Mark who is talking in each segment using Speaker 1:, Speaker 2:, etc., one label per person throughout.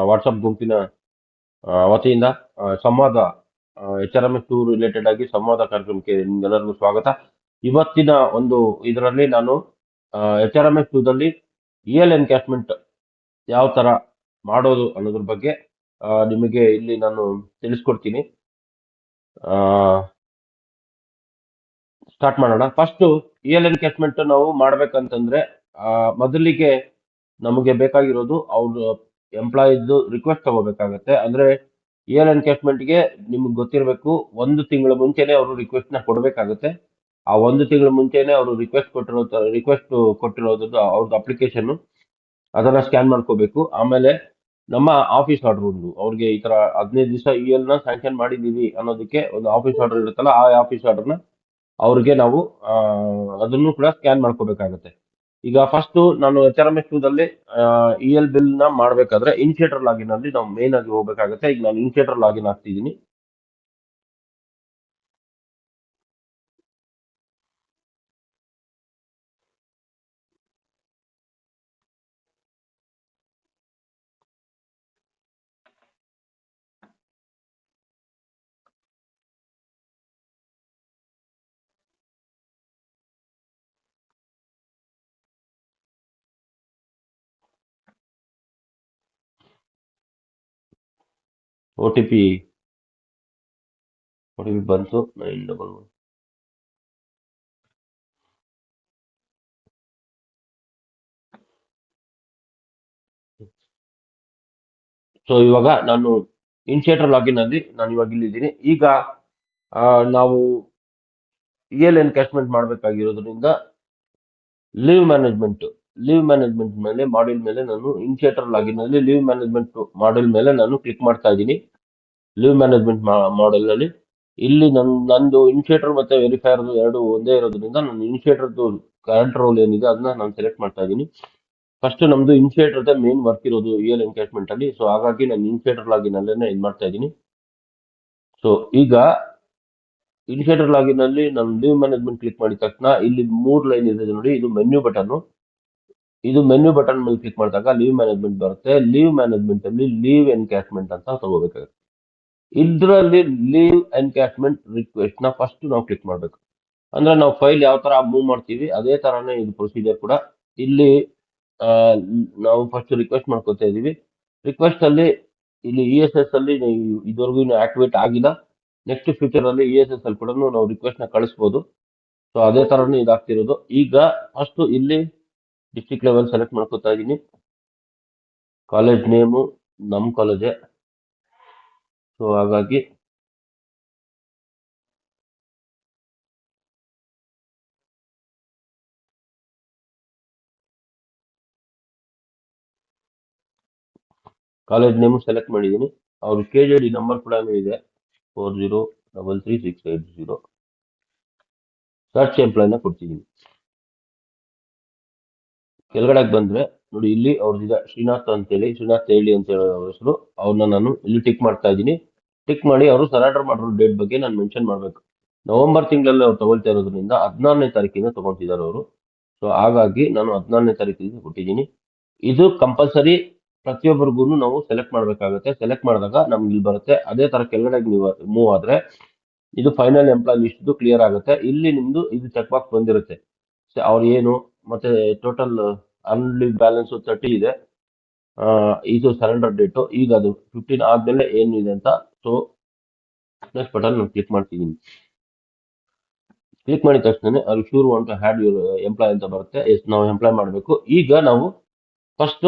Speaker 1: WhatsApp ಗುಂಪಿನ ವತಿಯಿಂದ ಸಂವಾದ HRMS 2 ರಿಲೇಟೆಡ್ ಆಗಿ ಸಂವಾದ ಕಾರ್ಯಕ್ರಮಕ್ಕೆ ನಿಮ್ಗೆಲ್ಲರಿಗೂ ಸ್ವಾಗತ. ಇವತ್ತಿನ ಒಂದು ಇದರಲ್ಲಿ ನಾನು HRMS 2 ದಲ್ಲಿ ಎನ್ಕ್ಯಾಶ್ಮೆಂಟ್ ಯಾವ ತರ ಮಾಡೋದು ಅನ್ನೋದ್ರ ಬಗ್ಗೆ ನಿಮಗೆ ಇಲ್ಲಿ ನಾನು ತಿಳಿಸ್ಕೊಡ್ತೀನಿ. ಸ್ಟಾರ್ಟ್ ಮಾಡೋಣ. ಫಸ್ಟ್ ಎನ್ಕ್ಯಾಶ್ಮೆಂಟ್ ನಾವು ಮಾಡ್ಬೇಕಂತಂದ್ರೆ ಮೊದಲಿಗೆ ನಮಗೆ ಬೇಕಾಗಿರೋದು ಅವ್ರ ಎಂಪ್ಲಾಯಿದು ರಿಕ್ವೆಸ್ಟ್ ತಗೋಬೇಕಾಗತ್ತೆ. ಅಂದ್ರೆ ಎನ್ಕ್ಯಾಶ್ಮೆಂಟ್ಗೆ ನಿಮ್ಗೆ ಗೊತ್ತಿರಬೇಕು, ಒಂದು ತಿಂಗಳ ಮುಂಚೆನೆ ಅವರು ರಿಕ್ವೆಸ್ಟ್ ನ ಕೊಡಬೇಕಾಗತ್ತೆ. ಆ ಒಂದು ತಿಂಗಳ ಮುಂಚೆನೆ ಅವರು ರಿಕ್ವೆಸ್ಟ್ ಕೊಟ್ಟಿರೋದು ಅವ್ರದ್ದು ಅಪ್ಲಿಕೇಶನ್, ಅದನ್ನ ಸ್ಕ್ಯಾನ್ ಮಾಡ್ಕೋಬೇಕು. ಆಮೇಲೆ ನಮ್ಮ ಆಫೀಸ್ ಆರ್ಡರ್ ಒಂದು ಅವ್ರಿಗೆ ಈ ತರ 15 ದಿವಸ ನ ಸ್ಯಾಂಕ್ಷನ್ ಮಾಡಿದೀವಿ ಅನ್ನೋದಕ್ಕೆ ಒಂದು ಆಫೀಸ್ ಆರ್ಡರ್ ಇರುತ್ತಲ್ಲ, ಆ ಆಫೀಸ್ ಆರ್ಡರ್ನ ಅವ್ರಿಗೆ ನಾವು ಅದನ್ನು ಕೂಡ ಸ್ಕ್ಯಾನ್ ಮಾಡ್ಕೋಬೇಕಾಗತ್ತೆ. ಈಗ ಫಸ್ಟ್ ನಾನು HRMS 2 ದಲ್ಲಿ ಬಿಲ್ ನ ಮಾಡ್ಬೇಕಾದ್ರೆ ಇನಿಷಿಯೇಟರ್ ಲಾಗಿನ್ ಅಲ್ಲಿ ನಾವು ಮೇನ್ ಆಗಿ ಹೋಗ್ಬೇಕಾಗತ್ತೆ. ಈಗ ನಾನು ಇನಿಷಿಯೇಟರ್ ಲಾಗಿನ್ ಆಗ್ತಿದ್ದೀನಿ. ಒ ಟಿ ಪಿ ಬಂತು 911. ಸೊ ಇವಾಗ ನಾನು ಇನಿಷಿಯೇಟರ್ ಲಾಗಿನ್ ಅಲ್ಲಿ ನಾನು ಇವಾಗ ಇಲ್ಲಿದ್ದೀನಿ. ಈಗ ನಾವು ಎನ್ಕ್ಯಾಶ್ಮೆಂಟ್ ಮಾಡ್ಬೇಕಾಗಿರೋದ್ರಿಂದ ಲೀವ್ ಮ್ಯಾನೇಜ್ಮೆಂಟ್ ಮೇಲೆ ಮಾಡ್ಯೂಲ್ ಮೇಲೆ ನಾನು ಇನಿಷಿಯೇಟರ್ ಲಾಗಿನ್ ಅಲ್ಲಿ ಲೀವ್ ಮ್ಯಾನೇಜ್ಮೆಂಟ್ ಮಾಡ್ಯೂಲ್ ಮೇಲೆ ನಾನು ಕ್ಲಿಕ್ ಮಾಡ್ತಾ ಇದ್ದೀನಿ. ಲೀವ್ ಮ್ಯಾನೇಜ್ಮೆಂಟ್ ಮಾಡೆಲ್ ನಲ್ಲಿ ಇಲ್ಲಿ ನಂದು ಇನಿಷಿಯೇಟರ್ ಮತ್ತೆ ವೆರಿಫೈಯರ್ ಎರಡು ಒಂದೇ ಇರೋದ್ರಿಂದ ನಾನು ಇನಿಷಿಯೇಟರ್ದು ಕರೆಂಟ್ ರೋಲ್ ಏನಿದೆ ಅದನ್ನ ನಾನು ಸೆಲೆಕ್ಟ್ ಮಾಡ್ತಾ ಇದ್ದೀನಿ. ಫಸ್ಟ್ ನಮ್ದು ಇನಿಷಿಯೇಟರ್ ಮೇನ್ ವರ್ಕ್ ಇರೋದು ಎನ್ಕ್ಯಾಶ್ಮೆಂಟ್ ಅಲ್ಲಿ. ಸೊ ಹಾಗಾಗಿ ನಾನು ಇನಿಷಿಯೇಟರ್ ಲಾಗಿನ್ ಅಲ್ಲೇ ಇದು ಮಾಡ್ತಾ ಇದ್ದೀನಿ. ಸೊ ಈಗ ಇನಿಷಿಯೇಟರ್ ಲಾಗಿನ್ ಅಲ್ಲಿ ನಾನು ಲೀವ್ ಮ್ಯಾನೇಜ್ಮೆಂಟ್ ಕ್ಲಿಕ್ ಮಾಡಿದ ತಕ್ಷಣ ಇಲ್ಲಿ 3 ಲೈನ್ ಇದೆ ನೋಡಿ, ಇದು ಮೆನ್ಯೂ ಬಟನ್. ಇದು ಮೆನ್ಯೂ ಬಟನ್ ಮೇಲೆ ಕ್ಲಿಕ್ ಮಾಡಿದಾಗ ಲೀವ್ ಮ್ಯಾನೇಜ್ಮೆಂಟ್ ಬರುತ್ತೆ. ಲೀವ್ ಮ್ಯಾನೇಜ್ಮೆಂಟ್ ಅಲ್ಲಿ ಲೀವ್ ಎನ್ಕ್ಯಾಶ್ಮೆಂಟ್ ಅಂತ ತಗೋಬೇಕಾಗುತ್ತೆ. ಇದರಲ್ಲಿ ಲೀವ್ ಎನ್ಕ್ಯಾಶ್ಮೆಂಟ್ ರಿಕ್ವೆಸ್ಟ್ ನ ಫಸ್ಟ್ ನಾವು ಕ್ಲಿಕ್ ಮಾಡಬೇಕು. ಅಂದ್ರೆ ನಾವು ಫೈಲ್ ಯಾವ ತರ ಮೂವ್ ಮಾಡ್ತೀವಿ ಅದೇ ತರಾನೇ ಇದು ಪ್ರೊಸೀಜರ್ ಕೂಡ. ಇಲ್ಲಿ ಆ, ನಾವು ಫಸ್ಟ್ ರಿಕ್ವೆಸ್ಟ್ ಮಾಡ್ಕೊತಾ ಇದೀವಿ. ರಿಕ್ವೆಸ್ಟ್ ಅಲ್ಲಿ ಇಲ್ಲಿ ESS ಅಲ್ಲಿ ಇದುವರೆಗೂ ಆಕ್ಟಿವೇಟ್ ಆಗಿಲ್ಲ. ನೆಕ್ಸ್ಟ್ ಫ್ಯೂಚರ್ ಅಲ್ಲಿ ESS ಅಲ್ಲಿ ಕೂಡ ನಾವು ರಿಕ್ವೆಸ್ಟ್ ನ ಕಳಿಸಬಹುದು. ಸೊ ಅದೇ ತರಾನೇ ಇದಾಗ್ತಿರೋದು. ಈಗ ಫಸ್ಟ್ ಇಲ್ಲಿ ಡಿಸ್ಟ್ರಿಕ್ಟ್ ಲೆವೆಲ್ ಸೆಲೆಕ್ಟ್ ಮಾಡ್ಕೊತಾ ಇದೀನಿ. ಕಾಲೇಜ್ ನೇಮು ನಮ್ ಕಾಲೇಜೇ. ಸೊ ಹಾಗಾಗಿ ಕಾಲೇಜ್ ನೇಮು ಸೆಲೆಕ್ಟ್ ಮಾಡಿದ್ದೀನಿ. ಅವ್ರ KJD ನಂಬರ್ ಕೂಡ ಇದೆ, 40333680. ಸರ್ಚ್ ಎಂಪ್ಲಾಯ್ನ ಕೊಡ್ತಿದ್ದೀನಿ. ಕೆಳಗಡೆ ಬಂದ್ರೆ ನೋಡಿ, ಇಲ್ಲಿ ಅವ್ರದ್ದು ಶ್ರೀನಾಥ್ ಅಂತೇಳಿ, ಶ್ರೀನಾಥ್ ಹೇಳಿ ಅಂತ ಹೇಳೋ ಅವ್ರ ಹೆಸರು. ಅವ್ರನ್ನ ನಾನು ಇಲ್ಲಿ ಟಿಕ್ ಮಾಡ್ತಾ ಇದ್ದೀನಿ. ಟಿಕ್ ಮಾಡಿ ಅವರು ಸರೆಂಡರ್ ಮಾಡಿರೋ ಡೇಟ್ ಬಗ್ಗೆ ನಾನು ಮೆನ್ಷನ್ ಮಾಡಬೇಕು. ನವೆಂಬರ್ ತಿಂಗಳಲ್ಲಿ ಅವ್ರು ತಗೊಳ್ತಾ ಇರೋದ್ರಿಂದ 16ನೇ ತಾರೀಕಿಂದ ತಗೊಳ್ತಿದ್ದಾರೆ ಅವರು. ಸೊ ಹಾಗಾಗಿ ನಾನು 16ನೇ ತಾರೀಕಿಗೆ ಕೊಟ್ಟಿದ್ದೀನಿ. ಇದು ಕಂಪಲ್ಸರಿ ಪ್ರತಿಯೊಬ್ಬರಿಗೂ ನಾವು ಸೆಲೆಕ್ಟ್ ಮಾಡಬೇಕಾಗುತ್ತೆ. ಸೆಲೆಕ್ಟ್ ಮಾಡಿದಾಗ ನಮ್ಗೆ ಇಲ್ಲಿ ಬರುತ್ತೆ. ಅದೇ ತರ ಕೆಳಗಡೆ ನೀವು ಮೂವ್ ಆದ್ರೆ ಇದು ಫೈನಲ್ ಎಂಪ್ಲಾಯ್ ಲಿಸ್ಟ್ ಕ್ಲಿಯರ್ ಆಗುತ್ತೆ. ಇಲ್ಲಿ ನಿಮ್ದು ಇದು ಚೆಕ್ ಬಾಕ್ಸ್ ಬಂದಿರುತ್ತೆ. ಅವ್ರು ಏನು ಮತ್ತೆ ಟೋಟಲ್ ಅನ್ಲಿವ್ ಬ್ಯಾಲೆನ್ಸ್ 30 ಇದೆ. ಇದು ಸರೆಂಡರ್ ಡೇಟು. ಈಗ ಅದು 15 ಆದ್ಮೇಲೆ ಏನಿದೆ ಅಂತ. ಸೊ ನೆಕ್ಸ್ಟ್ ಬಟನ್ ನಾನು ಕ್ಲಿಕ್ ಮಾಡ್ತಿದ್ದೀನಿ. ಕ್ಲಿಕ್ ಮಾಡಿದ ತಕ್ಷಣ ಅವ್ರು sure want to add your employee ಅಂತ ಬರುತ್ತೆ. ಎಸ್, ನಾವು ಎಂಪ್ಲಾಯ್ ಮಾಡಬೇಕು. ಈಗ ನಾವು ಫಸ್ಟ್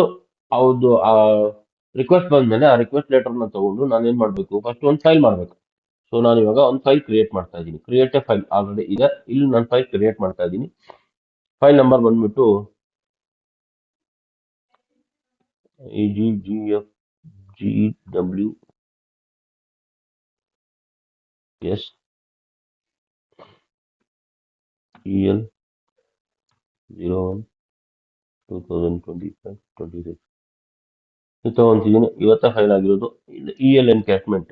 Speaker 1: ಅವ್ರದ್ದು ರಿಕ್ವೆಸ್ಟ್ ಬಂದ್ಮೇಲೆ ಆ ರಿಕ್ವೆಸ್ಟ್ ಲೆಟರ್ನ ತಗೊಂಡು ನಾನು ಏನ್ ಮಾಡಬೇಕು, ಫಸ್ಟ್ ಒಂದು ಫೈಲ್ ಮಾಡಬೇಕು. ಸೊ ನಾನು ಇವಾಗ ಒಂದು ಫೈಲ್ ಕ್ರಿಯೇಟ್ ಮಾಡ್ತಾ ಇದ್ದೀನಿ. ಕ್ರಿಯೇಟ್ ಎ ಫೈಲ್ ಆಲ್ರೆಡಿ ಇದೆ. ಇಲ್ಲಿ ನಾನು ಫೈಲ್ ಕ್ರಿಯೇಟ್ ಮಾಡ್ತಾ ಇದ್ದೀನಿ. ಫೈಲ್ ನಂಬರ್ ಬಂದ್ಬಿಟ್ಟು EGWGFGL01 2025-26 ತಗೊಂತಿದ್ದೀನಿ. ಇವತ್ತ ಫೈಲ್ ಆಗಿರೋದು ಎನ್ಕ್ಯಾಶ್ಮೆಂಟ್.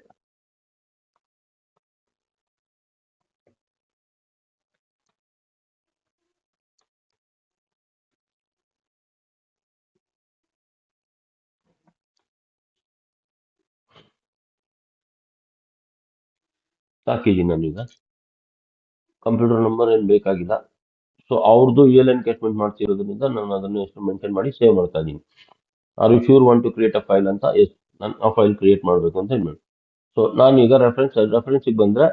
Speaker 1: ಹಾಕಿದ್ದೀನಿ ನಾನೀಗ. ಕಂಪ್ಯೂಟರ್ ನಂಬರ್ ಏನು ಬೇಕಾಗಿಲ್ಲ. ಸೊ ಅವ್ರದ್ದು ಎನ್ಕೇಜ್ಮೆಂಟ್ ಮಾಡ್ತಿರೋದ್ರಿಂದ ನಾನು ಅದನ್ನು ಎಷ್ಟು ಮೆನ್ಷನ್ ಮಾಡಿ ಸೇವ್ ಮಾಡ್ತಾ ಇದ್ದೀನಿ. Are you sure want to create a file ಅಂತ, ಎಸ್ ನಾನು ಆ ಫೈಲ್ ಕ್ರಿಯೇಟ್ ಮಾಡಬೇಕು ಅಂತ ಹೇಳಿ. ಸೊ ನಾನೀಗ ರೆಫರೆನ್ಸಿಗೆ ಬಂದರೆ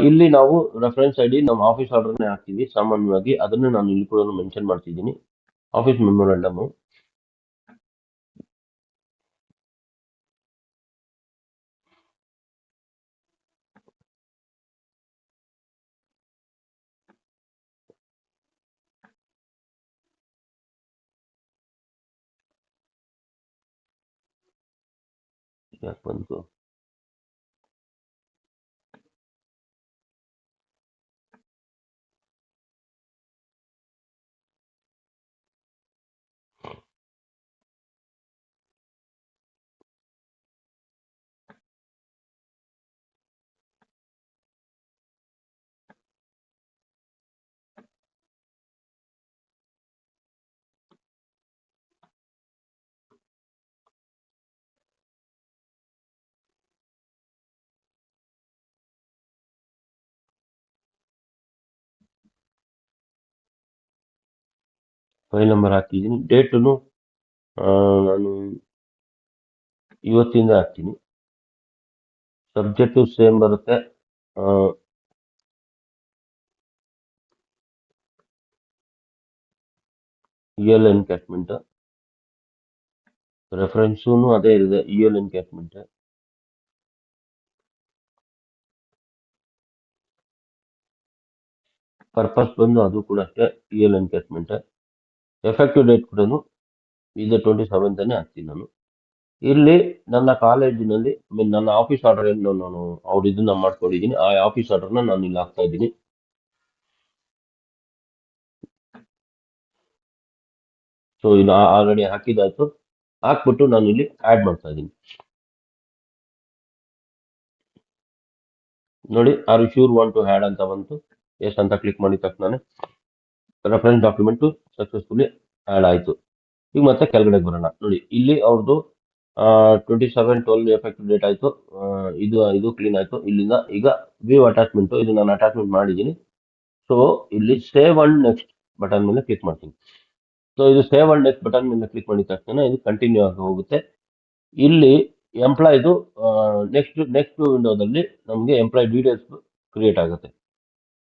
Speaker 1: ಇಲ್ಲಿ ನಾವು ರೆಫರೆನ್ಸ್ ಐ ಡಿ ನಮ್ಮ ಆಫೀಸ್ ಆರ್ಡರ್ನೇ ಹಾಕ್ತೀವಿ ಸಾಮಾನ್ಯವಾಗಿ. ಅದನ್ನು ನಾನು ಇಲ್ಲಿ ಕೂಡ ಮೆನ್ಷನ್ ಮಾಡ್ತಿದ್ದೀನಿ. ಆಫೀಸ್ ಮೆಮೊರಂಡಮ್ ಯಾಕೆ ಬಂತು? ಫೈಲ್ ನಂಬರ್ ಹಾಕಿದ್ದೀನಿ. ಡೇಟನ್ನು ನಾನು ಇವತ್ತಿಂದ ಹಾಕ್ತೀನಿ. ಸಬ್ಜೆಕ್ಟು ಸೇಮ್ ಬರುತ್ತೆ. ಎನ್ಕ್ಯಾಚ್ಮೆಂಟ್ ರೆಫರೆನ್ಸೂ ಅದೇ ಇದೆ, ಎನ್ಕ್ಯಾಚ್ಮೆಂಟ್. ಪರ್ಪಸ್ ಬಂದು ಅದು ಕೂಡ ಅಷ್ಟೇ, ಎನ್ಕ್ಯಾಚ್ಮೆಂಟ್. ಎಫೆಕ್ಟಿವ್ ಡೇಟ್ ಕೂಡ ಇದು 27 ಹಾಕ್ತೀನಿ ನಾನು. ಇಲ್ಲಿ ನನ್ನ ಕಾಲೇಜಿನಲ್ಲಿ ನನ್ನ ಆಫೀಸ್ ಆರ್ಡರ್ ಏನು ನಾನು ಅವ್ರು ಇದನ್ನ ಮಾಡ್ಕೊಂಡಿದ್ದೀನಿ, ಆ ಆಫೀಸ್ ಆರ್ಡರ್ನ ನಾನು ಇಲ್ಲಿ ಹಾಕ್ತಾ ಇದ್ದೀನಿ. ಸೊ ಇದು ಆಲ್ರೆಡಿ ಹಾಕಿದಾಯ್ತು. ಹಾಕ್ಬಿಟ್ಟು ನಾನು ಇಲ್ಲಿ ಆ್ಯಡ್ ಮಾಡ್ತಾ ಇದ್ದೀನಿ. ನೋಡಿ, are you sure want to add ಅಂತ ಬಂತು. ಎಸ್ ಅಂತ ಕ್ಲಿಕ್ ಮಾಡಿದ ತಕ್ಷಣ ರೆಫರೆನ್ಸ್ ಡಾಕ್ಯುಮೆಂಟು ಸಕ್ಸಸ್ಫುಲಿ ಆ್ಯಡ್ ಆಯಿತು. ಈಗ ಮತ್ತೆ ಕೆಳಗಡೆ ಬರೋಣ. ನೋಡಿ, ಇಲ್ಲಿ ಅವ್ರದ್ದು 27/12 ಎಫೆಕ್ಟಿವ್ ಡೇಟ್ ಆಯಿತು. ಇದು ಕ್ಲೀನ್ ಆಯಿತು. ಇಲ್ಲಿಂದ ಈಗ ವ್ಯೂ ಅಟ್ಯಾಚ್ಮೆಂಟು, ಇದು ನಾನು ಅಟ್ಯಾಚ್ಮೆಂಟ್ ಮಾಡಿದ್ದೀನಿ. ಸೊ ಇಲ್ಲಿ ಸೇವ್ ಅಂಡ್ ನೆಕ್ಸ್ಟ್ ಬಟನ್ ಮೇಲೆ ಕ್ಲಿಕ್ ಮಾಡ್ತೀನಿ. ಸೊ ಇದು ಸೇವ್ ಅಂಡ್ ನೆಕ್ಸ್ಟ್ ಬಟನ್ ಮೇಲೆ ಕ್ಲಿಕ್ ಮಾಡಿದ ತಕ್ಷಣ ಇದು ಕಂಟಿನ್ಯೂ ಆಗಿ ಹೋಗುತ್ತೆ. ಇಲ್ಲಿ ಎಂಪ್ಲಾಯ್ದು ನೆಕ್ಸ್ಟ್ ವಿಂಡೋದಲ್ಲಿ ನಮಗೆ ಎಂಪ್ಲಾಯ್ ಡೀಟೇಲ್ಸ್ ಕ್ರಿಯೇಟ್ ಆಗುತ್ತೆ.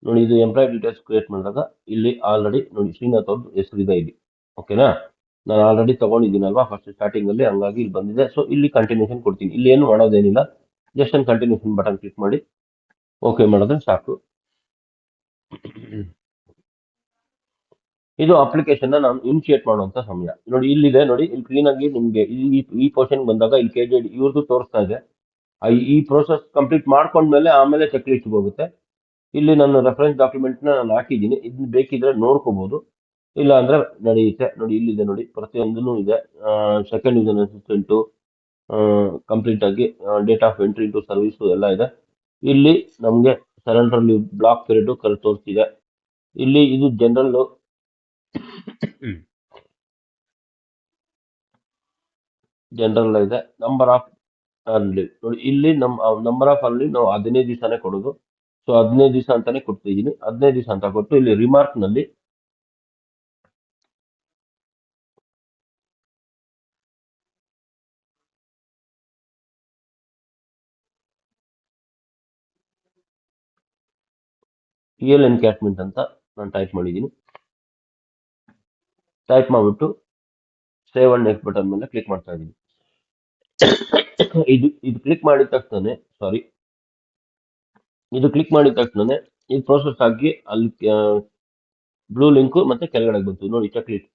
Speaker 1: ನೋಡಿ, ಇದು ಎಂಪ್ಲಾಯ್ ಡೀಟೇಲ್ಸ್ ಕ್ರಿಯೇಟ್ ಮಾಡಿದಾಗ ಇಲ್ಲಿ ಆಲ್ರೆಡಿ ನೋಡಿ ಶ್ರೀನಾಥ್ ಅವ್ರದ್ದು ಹೆಸರಿದೆ ಇಲ್ಲಿ. ಓಕೆನಾ? ನಾನು ಆಲ್ರೆಡಿ ತಗೊಂಡಿದ್ದೀನಲ್ವಾ ಫಸ್ಟ್ ಸ್ಟಾರ್ಟಿಂಗಲ್ಲಿ, ಹಂಗಾಗಿ ಇಲ್ಲಿ ಬಂದಿದೆ. ಸೊ ಇಲ್ಲಿ ಕಂಟಿನ್ಯೂಷನ್ ಕೊಡ್ತೀನಿ. ಇಲ್ಲಿ ಏನು ಮಾಡೋದೇನಿಲ್ಲ, ಜಸ್ಟ್ ಒಂದು ಕಂಟಿನ್ಯೂಷನ್ ಬಟನ್ ಕ್ಲಿಕ್ ಮಾಡಿ ಓಕೆ ಮಾಡಿದ್ರೆ ಸಾಕು. ಇದು ಅಪ್ಲಿಕೇಶನ್ ನಾನು ಇನಿಷಿಯೇಟ್ ಮಾಡುವಂತ ಸಮಯ. ನೋಡಿ, ಇಲ್ಲಿದೆ ನೋಡಿ, ಇಲ್ಲಿ ಕ್ಲೀನ್ ಆಗಿ ನಿಮಗೆ ಈ ಪೋರ್ಷನ್ ಬಂದಾಗ ಇಲ್ಲಿ KJ ಇವ್ರದ್ದು ತೋರಿಸ್ತಾ ಇದೆ. ಈ ಪ್ರೋಸೆಸ್ ಕಂಪ್ಲೀಟ್ ಮಾಡ್ಕೊಂಡ್ಮೇಲೆ ಆಮೇಲೆ ಚೆಕ್ ಲಿಸ್ಟ್ ಹೋಗುತ್ತೆ. ಇಲ್ಲಿ ನನ್ನ ರೆಫರೆನ್ಸ್ ಡಾಕ್ಯುಮೆಂಟ್ನ ನಾನು ಹಾಕಿದ್ದೀನಿ. ಇದನ್ನ ಬೇಕಿದ್ರೆ ನೋಡ್ಕೋಬಹುದು, ಇಲ್ಲ ಅಂದ್ರೆ ನಡೆಯುತ್ತೆ. ನೋಡಿ, ಇಲ್ಲಿದೆ ನೋಡಿ, ಪ್ರತಿಯೊಂದೂ ಇದೆ. ಸೆಕೆಂಡ್ ಯೂಸರ್ ಅಸಿಸ್ಟೆಂಟು ಕಂಪ್ಲೀಟ್ ಆಗಿ date of entry into service ಎಲ್ಲ ಇದೆ. ಇಲ್ಲಿ ನಮಗೆ surrender leave block period correct ತೋರಿಸ್ತಿದೆ. ಇಲ್ಲಿ ಇದು ಜನರಲ್ ಇದೆ. ನಂಬರ್ ಆಫ್ ಅರ್ನ್ ಲೀವ್ ನೋಡಿ, ಇಲ್ಲಿ ನಂಬರ್ ಆಫ್ ಅರ್ನ್ ಲೀವ್ ನಾವು 15 ದಿವಸನೇ ಕೊಡೋದು. ಸೊ 15 ದಿವಸ ಅಂತಾನೆ ಕೊಡ್ತಿದ್ದೀನಿ. 15 ದಿವಸ ಅಂತ ಕೊಟ್ಟು ಇಲ್ಲಿ ರಿಮಾರ್ಕ್ ನಲ್ಲಿ ಎನ್ಕ್ಯಾಚ್ಮೆಂಟ್ ಅಂತ ನಾನು ಟೈಪ್ ಮಾಡಿದ್ದೀನಿ. ಟೈಪ್ ಮಾಡಿಬಿಟ್ಟು ಸೇವ್ ಅಂಡ್ ನೆಕ್ಸ್ಟ್ ಬಟನ್ ಮೇಲೆ ಕ್ಲಿಕ್ ಮಾಡ್ತಾ ಇದ್ದೀನಿ. ಇದು ಕ್ಲಿಕ್ ಮಾಡಿದ ತಕ್ಷಣ ಇದು ಕ್ಲಿಕ್ ಮಾಡಿದ ತಕ್ಷಣ ಇದು ಪ್ರೋಸೆಸ್ ಆಗಿ ಅಲ್ಲಿ ಬ್ಲೂ ಲಿಂಕ್ ಮತ್ತೆ ಕೆಳಗಡೆ ಬಂತು ನೋಡಿ, ಚೆಕ್ ಲಿಸ್ಟ್.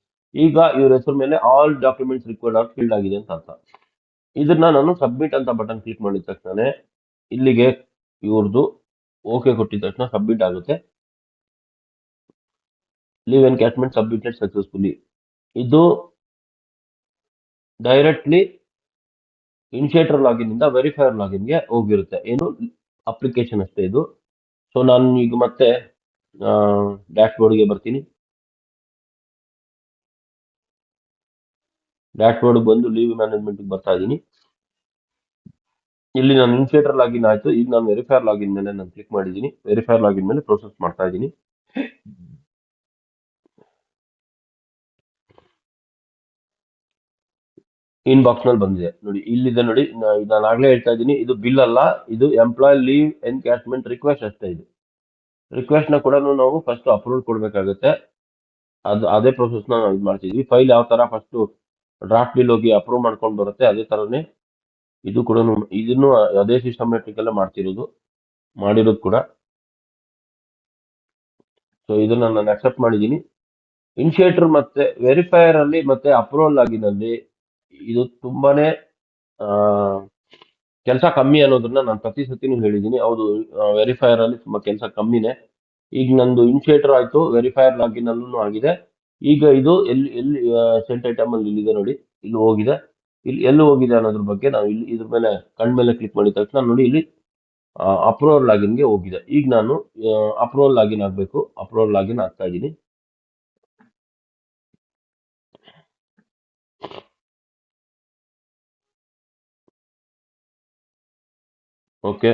Speaker 1: ಈಗ ಇವ್ರ ಹೆಸರು ಮೇಲೆ all documents required R filled ಆಗಿದೆ ಅಂತ ಅರ್ಥ. ಇದನ್ನ ನಾನು ಸಬ್ಮಿಟ್ ಅಂತ ಬಟನ್ ಕ್ಲಿಕ್ ಮಾಡಿದ ತಕ್ಷಣ ಇಲ್ಲಿಗೆ ಇವ್ರದ್ದು ಓಕೆ ಕೊಟ್ಟಿದ ತಕ್ಷಣ ಸಬ್ಮಿಟ್ ಆಗುತ್ತೆ. Leave encashment submitted successfully. ಇದು ಡೈರೆಕ್ಟ್ಲಿ ಇನಿಷಿಯೇಟರ್ ಲಾಗಿನ್ ಇಂದ ವೆರಿಫೈಯರ್ ಲಾಗಿನ್ಗೆ ಹೋಗಿರುತ್ತೆ. ಏನು ಅಪ್ಲಿಕೇಶನ್ ಅಷ್ಟೇ ಇದು. ಸೊ ನಾನು ಈಗ ಮತ್ತೆ ಡ್ಯಾಶ್ ಬೋರ್ಡ್ಗೆ ಬರ್ತೀನಿ. ಡ್ಯಾಶ್ ಬೋರ್ಡ್ ಬಂದು ಲೀವ್ ಮ್ಯಾನೇಜ್ಮೆಂಟ್ಗೆ ಬರ್ತಾ ಇದ್ದೀನಿ. ಇಲ್ಲಿ ನಾನು ಇನಿಷಿಯೇಟರ್ ಲಾಗಿನ್ ಆಯ್ತು. ಈಗ ನಾನು ವೆರಿಫೈರ್ ಲಾಗಿನ್ ಮೇಲೆ ನಾನು ಕ್ಲಿಕ್ ಮಾಡಿದ್ದೀನಿ. ವೆರಿಫೈರ್ ಲಾಗಿನ್ ಮೇಲೆ ಪ್ರೊಸೆಸ್ ಮಾಡ್ತಾ ಇದ್ದೀನಿ. ಇನ್ಬಾಕ್ಸ್ ನಲ್ಲಿ ಬಂದಿದೆ ನೋಡಿ, ಇಲ್ಲಿದೆ ನೋಡಿ. ನಾನು ಆಗ್ಲೇ ಹೇಳ್ತಾ ಇದ್ದೀನಿ, ಇದು ಬಿಲ್ ಅಲ್ಲ, ಇದು ಎಂಪ್ಲಾಯ್ ಲೀವ್ ಎನ್ಕ್ಯಾಶ್ಮೆಂಟ್ ರಿಕ್ವೆಸ್ಟ್ ಅಷ್ಟೇ. ಇದು ರಿಕ್ವೆಸ್ಟ್ ನ ಕೂಡ ನಾವು ಫಸ್ಟ್ ಅಪ್ರೂವಲ್ ಕೊಡ್ಬೇಕಾಗುತ್ತೆ. ಅದೇ ಪ್ರೊಸೆಸ್ ನಾವು ಇದು ಮಾಡ್ತಿದ್ವಿ. ಫೈಲ್ ಯಾವ ತರ ಫಸ್ಟ್ ಡ್ರಾಫ್ಟ್ ಬಿಲ್ ಹೋಗಿ ಅಪ್ರೂವ್ ಮಾಡ್ಕೊಂಡು ಬರುತ್ತೆ, ಅದೇ ತರನೇ ಇದು ಕೂಡ ಇದನ್ನು ಅದೇ ಸಿಸ್ಟಮ್ಯಾಟಿಕ್ ಅಲ್ಲೇ ಮಾಡಿರೋದು ಕೂಡ. ಸೊ ಇದನ್ನ ನಾನು ಅಕ್ಸೆಪ್ಟ್ ಮಾಡಿದ್ದೀನಿ. ಇನಿಷಿಯೇಟರ್ ಮತ್ತೆ ವೆರಿಫೈಯರ್ ಅಲ್ಲಿ ಮತ್ತೆ ಅಪ್ರೂವಲ್ ಆಗಿನಲ್ಲಿ ಇದು ತುಂಬಾನೇ ಕೆಲಸ ಕಮ್ಮಿ ಅನ್ನೋದನ್ನ ನಾನು ಪ್ರತಿ ಸತಿನೂ ಹೇಳಿದ್ದೀನಿ. ಹೌದು, ವೆರಿಫೈಯರ್ ಅಲ್ಲಿ ತುಂಬಾ ಕೆಲಸ ಕಮ್ಮಿನೇ. ಈಗ ನಂದು ಇನಿಷಿಯೇಟರ್ ಆಯ್ತು, ವೆರಿಫೈಯರ್ ಲಾಗಿನ್ ಅಲ್ಲೂ ಆಗಿದೆ. ಈಗ ಇದು ಎಲ್ಲಿ ಎಲ್ಲಿ ಸೆಂಟ್ ಐಟಮ್ ಅಲ್ಲಿ ಇಲ್ಲಿದೆ ನೋಡಿ, ಇಲ್ಲಿ ಹೋಗಿದೆ. ಇಲ್ಲಿ ಎಲ್ಲಿ ಹೋಗಿದೆ ಅನ್ನೋದ್ರ ಬಗ್ಗೆ ನಾವು ಇಲ್ಲಿ ಇದ್ರ ಮೇಲೆ ಮೇಲೆ ಕ್ಲಿಕ್ ಮಾಡಿದ ತಕ್ಷಣ ನೋಡಿ, ಇಲ್ಲಿ ಅಪ್ರೂವಲ್ ಲಾಗಿನ್ಗೆ ಹೋಗಿದೆ. ಈಗ ನಾನು ಅಪ್ರೂವಲ್ ಲಾಗಿನ್ ಆಗಬೇಕು. ಅಪ್ರೂವಲ್ ಲಾಗಿನ್ ಆಗ್ತಾ ಇದ್ದೀನಿ. Okay,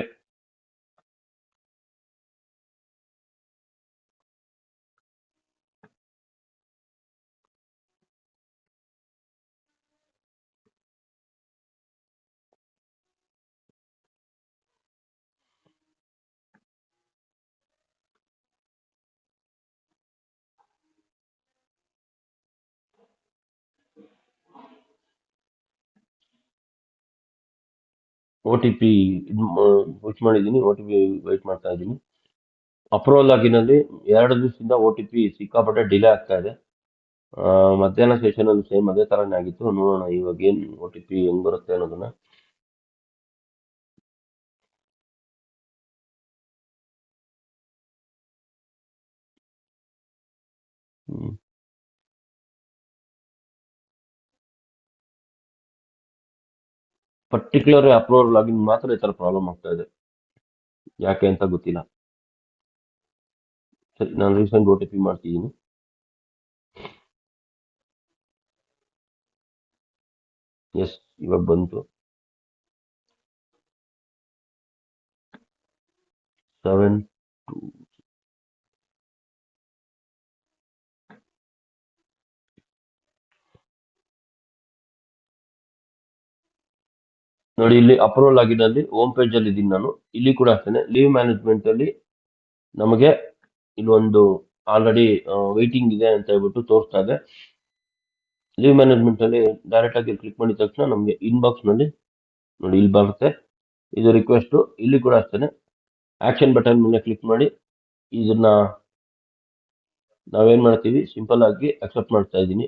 Speaker 1: O T P push ಮಾಡಿದ್ದೀನಿ. ಒ ಟಿ ಪಿ ವೆಯ್ಟ್ ಮಾಡ್ತಾ ಇದ್ದೀನಿ. ಅಪ್ರೂವಲ್ ಆಗಿನಲ್ಲಿ 2 ದಿವಸದಿಂದ ಒ ಟಿ ಪಿ ಸಿಕ್ಕಾಪಟ್ಟೆ ಡಿಲೇ ಆಗ್ತಾ ಇದೆ. ಮಧ್ಯಾಹ್ನ ಸೆಷನ್ ಅಲ್ಲಿ ಸೇಮ್ ಅದೇ ತರನೇ ಆಗಿತ್ತು. ನೋಡೋಣ ಇವಾಗ ಏನ್ ಒ ಟಿ ಪಿ ಹೆಂಗ್ ಬರುತ್ತೆ ಅನ್ನೋದನ್ನ. ಪರ್ಟಿಕ್ಯುಲರ್ ಅಪ್ರೂವಲ್ ಲಾಗಿನ್ ಮಾತ್ರ ಈ ತರ ಪ್ರಾಬ್ಲಮ್ ಆಗ್ತಾ ಇದೆ, ಯಾಕೆ ಅಂತ ಗೊತ್ತಿಲ್ಲ. ಸರಿ, ನಾನು ರೀಸೆಂಟ್ ಒ ಟಿ ಪಿ ಮಾಡ್ತಿದ್ದೀನಿ. ಎಸ್, ಇವಾಗ ಬಂತು. 7 ನೋಡಿ, ಇಲ್ಲಿ ಅಪ್ರೂವಲ್ ಆಗಿನಲ್ಲಿ ಹೋಮ್ ಪೇಜ್ ಅಲ್ಲಿ ಇದ್ದೀನಿ ನಾನು. ಇಲ್ಲಿ ಕೂಡ ಅಷ್ಟೇನೆ, ಲೀವ್ ಮ್ಯಾನೇಜ್ಮೆಂಟ್ ಅಲ್ಲಿ ನಮಗೆ ಇಲ್ಲೊಂದು ಆಲ್ರೆಡಿ ವೈಟಿಂಗ್ ಇದೆ ಅಂತ ಹೇಳ್ಬಿಟ್ಟು ತೋರಿಸ್ತಾ ಇದೆ. ಲೀವ್ ಮ್ಯಾನೇಜ್ಮೆಂಟ್ ಅಲ್ಲಿ ಡೈರೆಕ್ಟ್ ಆಗಿ ಕ್ಲಿಕ್ ಮಾಡಿದ ತಕ್ಷಣ ನಮಗೆ ಇನ್ಬಾಕ್ಸ್ ನಲ್ಲಿ ನೋಡಿ ಇಲ್ಲಿ ಬರುತ್ತೆ, ಇದು ರಿಕ್ವೆಸ್ಟ್. ಇಲ್ಲಿ ಕೂಡ ಅಷ್ಟೇನೆ, ಆಕ್ಷನ್ ಬಟನ್ ಮೇಲೆ ಕ್ಲಿಕ್ ಮಾಡಿ ಇದನ್ನ ನಾವೇನ್ ಮಾಡ್ತೀವಿ, ಸಿಂಪಲ್ ಆಗಿ ಅಕ್ಸೆಪ್ಟ್ ಮಾಡ್ತಾ ಇದ್ದೀನಿ.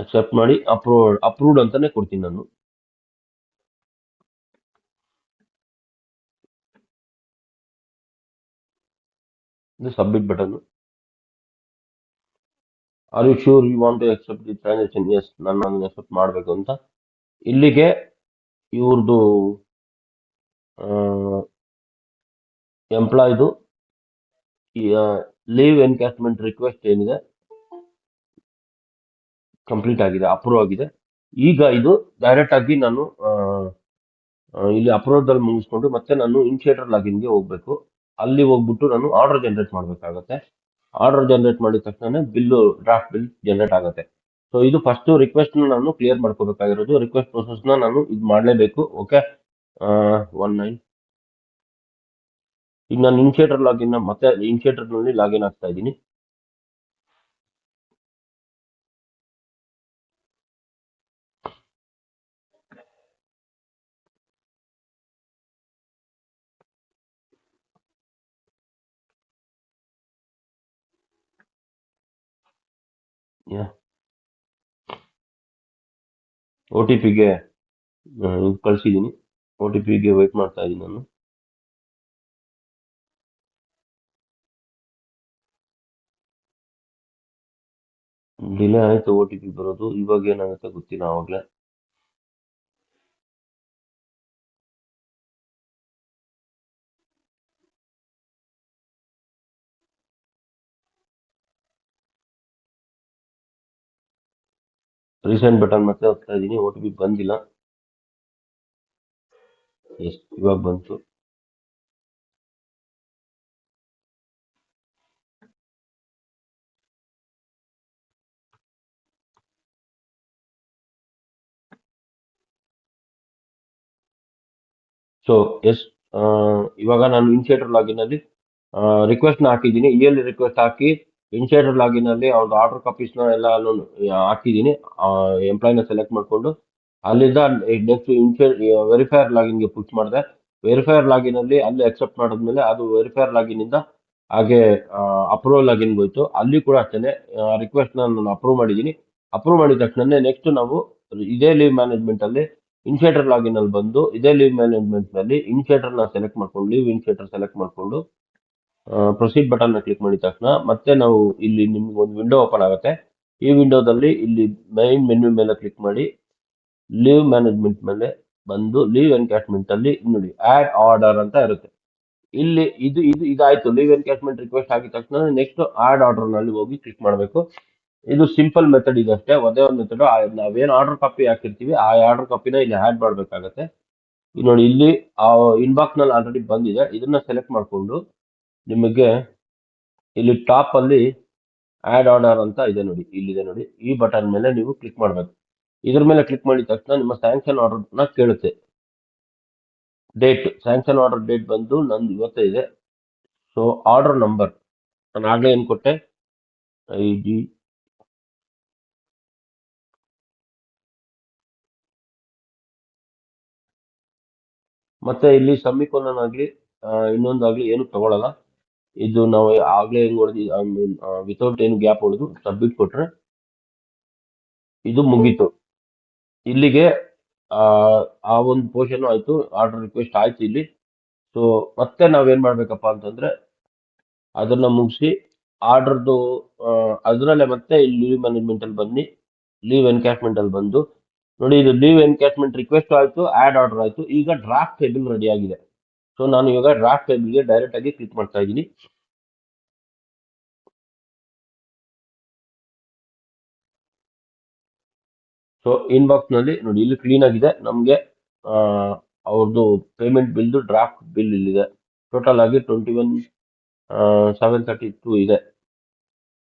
Speaker 1: ಅಕ್ಸೆಪ್ಟ್ ಮಾಡಿ ಅಪ್ರೂವ್ಡ್ ಅಂತಾನೆ ಕೊಡ್ತೀನಿ ನಾನು. ಇದು submit button. Are you sure you want to accept the transaction? Yes, ನಾನು ಅದನ್ನ ಅಕ್ಸೆಪ್ಟ್ ಮಾಡಬೇಕು ಅಂತ. ಇಲ್ಲಿಗೆ ಇವ್ರದ್ದು ಎಂಪ್ಲಾಯ್ದು ಲೀವ್ ಎನ್ಕ್ಯಾಶ್ಮೆಂಟ್ ರಿಕ್ವೆಸ್ಟ್ ಏನಿದೆ ಕಂಪ್ಲೀಟ್ ಆಗಿದೆ, ಅಪ್ರೂವ್ ಆಗಿದೆ. ಈಗ ಇದು ಡೈರೆಕ್ಟ್ ಆಗಿ ನಾನು ಇಲ್ಲಿ ಅಪ್ರೂವಲ್ ಮುಗಿಸ್ಕೊಂಡು ಮತ್ತೆ ನಾನು ಇನಿಷಿಯೇಟರ್ ಲಾಗಿನ್ಗೆ ಹೋಗ್ಬೇಕು. ಅಲ್ಲಿ ಹೋಗ್ಬಿಟ್ಟು ನಾನು ಆರ್ಡರ್ ಜನರೇಟ್ ಮಾಡ್ಬೇಕಾಗತ್ತೆ. ಆರ್ಡರ್ ಜನರೇಟ್ ಮಾಡಿದ ತಕ್ಷಣ ಬಿಲ್ಲು, ಡ್ರಾಫ್ಟ್ ಬಿಲ್ ಜನರೇಟ್ ಆಗುತ್ತೆ. ಸೊ ಇದು ಫಸ್ಟ್ ರಿಕ್ವೆಸ್ಟ್ ನಾನು ಕ್ಲಿಯರ್ ಮಾಡ್ಕೋಬೇಕಾಗಿರೋದು. ರಿಕ್ವೆಸ್ಟ್ ಪ್ರೊಸೆಸ್ ನಾನು ಇದು ಮಾಡಲೇಬೇಕು. ಓಕೆ, 19. ಈಗ ನಾನು ಇನಿಷಿಯೇಟರ್ ಲಾಗಿನ್ ಮತ್ತೆ ಇನಿಷಿಯೇಟರ್ ನಲ್ಲಿ ಲಾಗಿನ್ ಆಗ್ತಾ ಇದ್ದೀನಿ. ಒ ಟಿ ಪಿಗೆ ಕಳಿಸಿದ್ದೀನಿ. ಒ ಟಿ ಪಿಗೆ ವೆಯ್ಟ್ ಮಾಡ್ತಾ ಇದ್ದೀನಿ ನಾನು. ಡಿಲೇ ಆಯ್ತು ಒ ಟಿ ಪಿ ಬರೋದು. ಇವಾಗ ಏನಾಗುತ್ತೆ ಗೊತ್ತಿಲ್ಲ. ಆವಾಗಲೇ ರೀಸೆಂಟ್ ಬಟನ್ ಮತ್ತೆ ಹೋಗ್ತಾ ಇದ್ದೀನಿ, ಒ ಟಿ ಪಿ ಬಂದಿಲ್ಲ. ಎಸ್ ಇವಾಗ ಬಂತು. ಸೊ ಎಸ್ ಇವಾಗ ನಾನು ಇನ್ಶಿಯೇಟರ್ ಲಾಗಿನ್ ಅಲ್ಲಿ ರಿಕ್ವೆಸ್ಟ್ ನ ಹಾಕಿದ್ದೀನಿ, ಇಎಲ್ ರಿಕ್ವೆಸ್ಟ್ ಹಾಕಿ ಇನ್ಶಿಯೇಟರ್ ಲಾಗಿನ್ ಅಲ್ಲಿ ಅವ್ರದ್ದು ಆರ್ಡರ್ ಕಾಪೀಸ್ ನ ಎಲ್ಲ ಹಾಕಿದ್ದೀನಿ. ಎಂಪ್ಲಾಯ್ನ ಸೆಲೆಕ್ಟ್ ಮಾಡ್ಕೊಂಡು ಅಲ್ಲಿಂದ ನೆಕ್ಸ್ಟ್ ವೆರಿಫೈರ್ ಲಾಗಿನ್ ಗೆ ಪುಷ್ ಮಾಡಿದೆ. ವೆರಿಫೈರ್ ಲಾಗಿನ್ ಅಲ್ಲಿ ಅಲ್ಲಿ ಅಕ್ಸೆಪ್ಟ್ ಮಾಡಿದ್ಮೇಲೆ ಅದು ವೆರಿಫೈರ್ ಲಾಗಿನ್ ಇಂದ ಹಾಗೆ ಅಪ್ರೂವಲ್ ಲಾಗಿನ್ ಹೋಯ್ತು. ಅಲ್ಲಿ ಕೂಡ ಅಷ್ಟೇ ರಿಕ್ವೆಸ್ಟ್ ನಾನು ಅಪ್ರೂವ್ ಮಾಡಿದ್ದೀನಿ. ಅಪ್ರೂವ್ ಮಾಡಿದ ತಕ್ಷಣ ನೆಕ್ಸ್ಟ್ ನಾವು ಇದೇ ಲೀವ್ ಮ್ಯಾನೇಜ್ಮೆಂಟ್ ಅಲ್ಲಿ ಇನ್ಶಿಯೇಟರ್ ಲಾಗಿನ್ ಅಲ್ಲಿ ಬಂದು ಇದೇ ಲೀವ್ ಮ್ಯಾನೇಜ್ಮೆಂಟ್ ನಲ್ಲಿ ಇನ್ಶಿಯೇಟರ್ ನ ಸೆಲೆಕ್ಟ್ ಮಾಡ್ಕೊಂಡು ಲೀವ್ ಇನ್ಶಿಯೇಟರ್ ಸೆಲೆಕ್ಟ್ ಮಾಡ್ಕೊಂಡು ಪ್ರೊಸೀಡ್ ಬಟನ್ ನ ಕ್ಲಿಕ್ ಮಾಡಿದ ತಕ್ಷಣ ಮತ್ತೆ ನಾವು ಇಲ್ಲಿ ನಿಮ್ಗೆ ಒಂದು ವಿಂಡೋ ಓಪನ್ ಆಗುತ್ತೆ. ಈ ವಿಂಡೋದಲ್ಲಿ ಇಲ್ಲಿ ಮೈನ್ ಮೆನ್ಯೂ ಮೇಲೆ ಕ್ಲಿಕ್ ಮಾಡಿ ಲೀವ್ ಮ್ಯಾನೇಜ್ಮೆಂಟ್ ಮೇಲೆ ಬಂದು ಲೀವ್ ಎನ್ಕ್ಯಾಶ್ಮೆಂಟ್ ಅಲ್ಲಿ ನೋಡಿ ಆಡ್ ಆರ್ಡರ್ ಅಂತ ಇರುತ್ತೆ. ಇಲ್ಲಿ ಇದಾಯ್ತು. ಲೀವ್ ಎನ್ಕ್ಯಾಶ್ಮೆಂಟ್ ರಿಕ್ವೆಸ್ಟ್ ಆಗಿದ ತಕ್ಷಣ ನೆಕ್ಸ್ಟ್ ಆಡ್ ಆರ್ಡರ್ ನಲ್ಲಿ ಹೋಗಿ ಕ್ಲಿಕ್ ಮಾಡಬೇಕು. ಇದು ಸಿಂಪಲ್ ಮೆಥಡ್ ಇದೆ ಅಷ್ಟೇ, ಒಂದೇ ಒಂದು ಮೆಥಡ್. ನಾವೇನು ಆರ್ಡರ್ ಕಾಪಿ ಹಾಕಿರ್ತೀವಿ ಆ ಆರ್ಡರ್ ಕಾಪಿನ ಇಲ್ಲಿ ಆಡ್ ಮಾಡ್ಬೇಕಾಗತ್ತೆ. ನೋಡಿ ಇಲ್ಲಿ ಆ ಇನ್ಬಾಕ್ಸ್ ನಲ್ಲಿ ಆಲ್ರೆಡಿ ಬಂದಿದೆ. ಇದನ್ನ ಸೆಲೆಕ್ಟ್ ಮಾಡ್ಕೊಂಡು ನಿಮಗೆ ಇಲ್ಲಿ ಟಾಪ್ ಅಲ್ಲಿ ಆಡ್ ಆರ್ಡರ್ ಅಂತ ಇದೆ ನೋಡಿ, ಇಲ್ಲಿದೆ ನೋಡಿ. ಈ ಬಟನ್ ಮೇಲೆ ನೀವು ಕ್ಲಿಕ್ ಮಾಡಬೇಕು. ಇದ್ರ ಮೇಲೆ ಕ್ಲಿಕ್ ಮಾಡಿದ ತಕ್ಷಣ ನಿಮ್ಮ ಸ್ಯಾಂಕ್ಷನ್ ಆರ್ಡರ್ ನ ಕೇಳುತ್ತೆ. ಡೇಟ್ ಸ್ಯಾಂಕ್ಷನ್ ಆರ್ಡರ್ ಡೇಟ್ ಬಂದು ನಂದು ಇವತ್ತೇ ಇದೆ. ಸೊ ಆರ್ಡರ್ ನಂಬರ್ ನಾನು ಆಗ್ಲೇ ಏನ್ ಕೊಟ್ಟೆ, ID ಮತ್ತೆ ಇಲ್ಲಿ ಸೆಮಿಕೋಲನ್ ಆಗ್ಲಿ ಇನ್ನೊಂದಾಗ್ಲಿ ಏನು ತಗೊಳಲ್ಲ. ಇದು ನಾವು ಆಗ್ಲೇ ಹೆಂಗ್ ಹೊಡೆದಿ ವಿತೌಟ್ ಏನು ಗ್ಯಾಪ್ ಹೊಡೆದು ಸಬ್ಮಿಟ್ ಕೊಟ್ರೆ ಇದು ಮುಗೀತು. ಇಲ್ಲಿಗೆ ಆ ಆ ಒಂದು ಪೋರ್ಷನ್ ಆಯ್ತು, ಆರ್ಡರ್ ರಿಕ್ವೆಸ್ಟ್ ಆಯ್ತು ಇಲ್ಲಿ. ಸೊ ಮತ್ತೆ ನಾವೇನ್ ಮಾಡ್ಬೇಕಪ್ಪ ಅಂತಂದ್ರೆ ಅದನ್ನ ಮುಗಿಸಿ ಆರ್ಡರ್ದು ಅದರಲ್ಲೇ ಮತ್ತೆ ಇಲ್ಲಿ ಲೀವ್ ಮ್ಯಾನೇಜ್ಮೆಂಟ್ ಅಲ್ಲಿ ಬನ್ನಿ, ಲೀವ್ ಎನ್ಕ್ಯಾಶ್ಮೆಂಟ್ ಅಲ್ಲಿ ಬಂದು ನೋಡಿ. ಇದು ಲೀವ್ ಎನ್ಕ್ಯಾಶ್ಮೆಂಟ್ ರಿಕ್ವೆಸ್ಟ್ ಆಯ್ತು, ಆಡ್ ಆರ್ಡರ್ ಆಯ್ತು. ಈಗ ಡ್ರಾಫ್ಟ್ ಟೇಬಲ್ ರೆಡಿ ಆಗಿದೆ. ಸೊ ನಾನು ಇವಾಗ ಡ್ರಾಫ್ಟ್ ಟೇಬಲ್ಗೆ ಡೈರೆಕ್ಟ್ ಆಗಿ ಕ್ಲಿಕ್ ಮಾಡ್ತಾ ಇದ್ದೀನಿ. ಸೊ ಇನ್ಬಾಕ್ಸ್ ನಲ್ಲಿ ನೋಡಿ ಇಲ್ಲಿ ಕ್ಲೀನ್ ಆಗಿದೆ. ನಮಗೆ ಅವ್ರದ್ದು ಪೇಮೆಂಟ್ ಬಿಲ್ದು ಡ್ರಾಫ್ಟ್ ಬಿಲ್ ಇಲ್ಲಿದೆ. ಟೋಟಲ್ ಆಗಿ 21,732 ಇದೆ.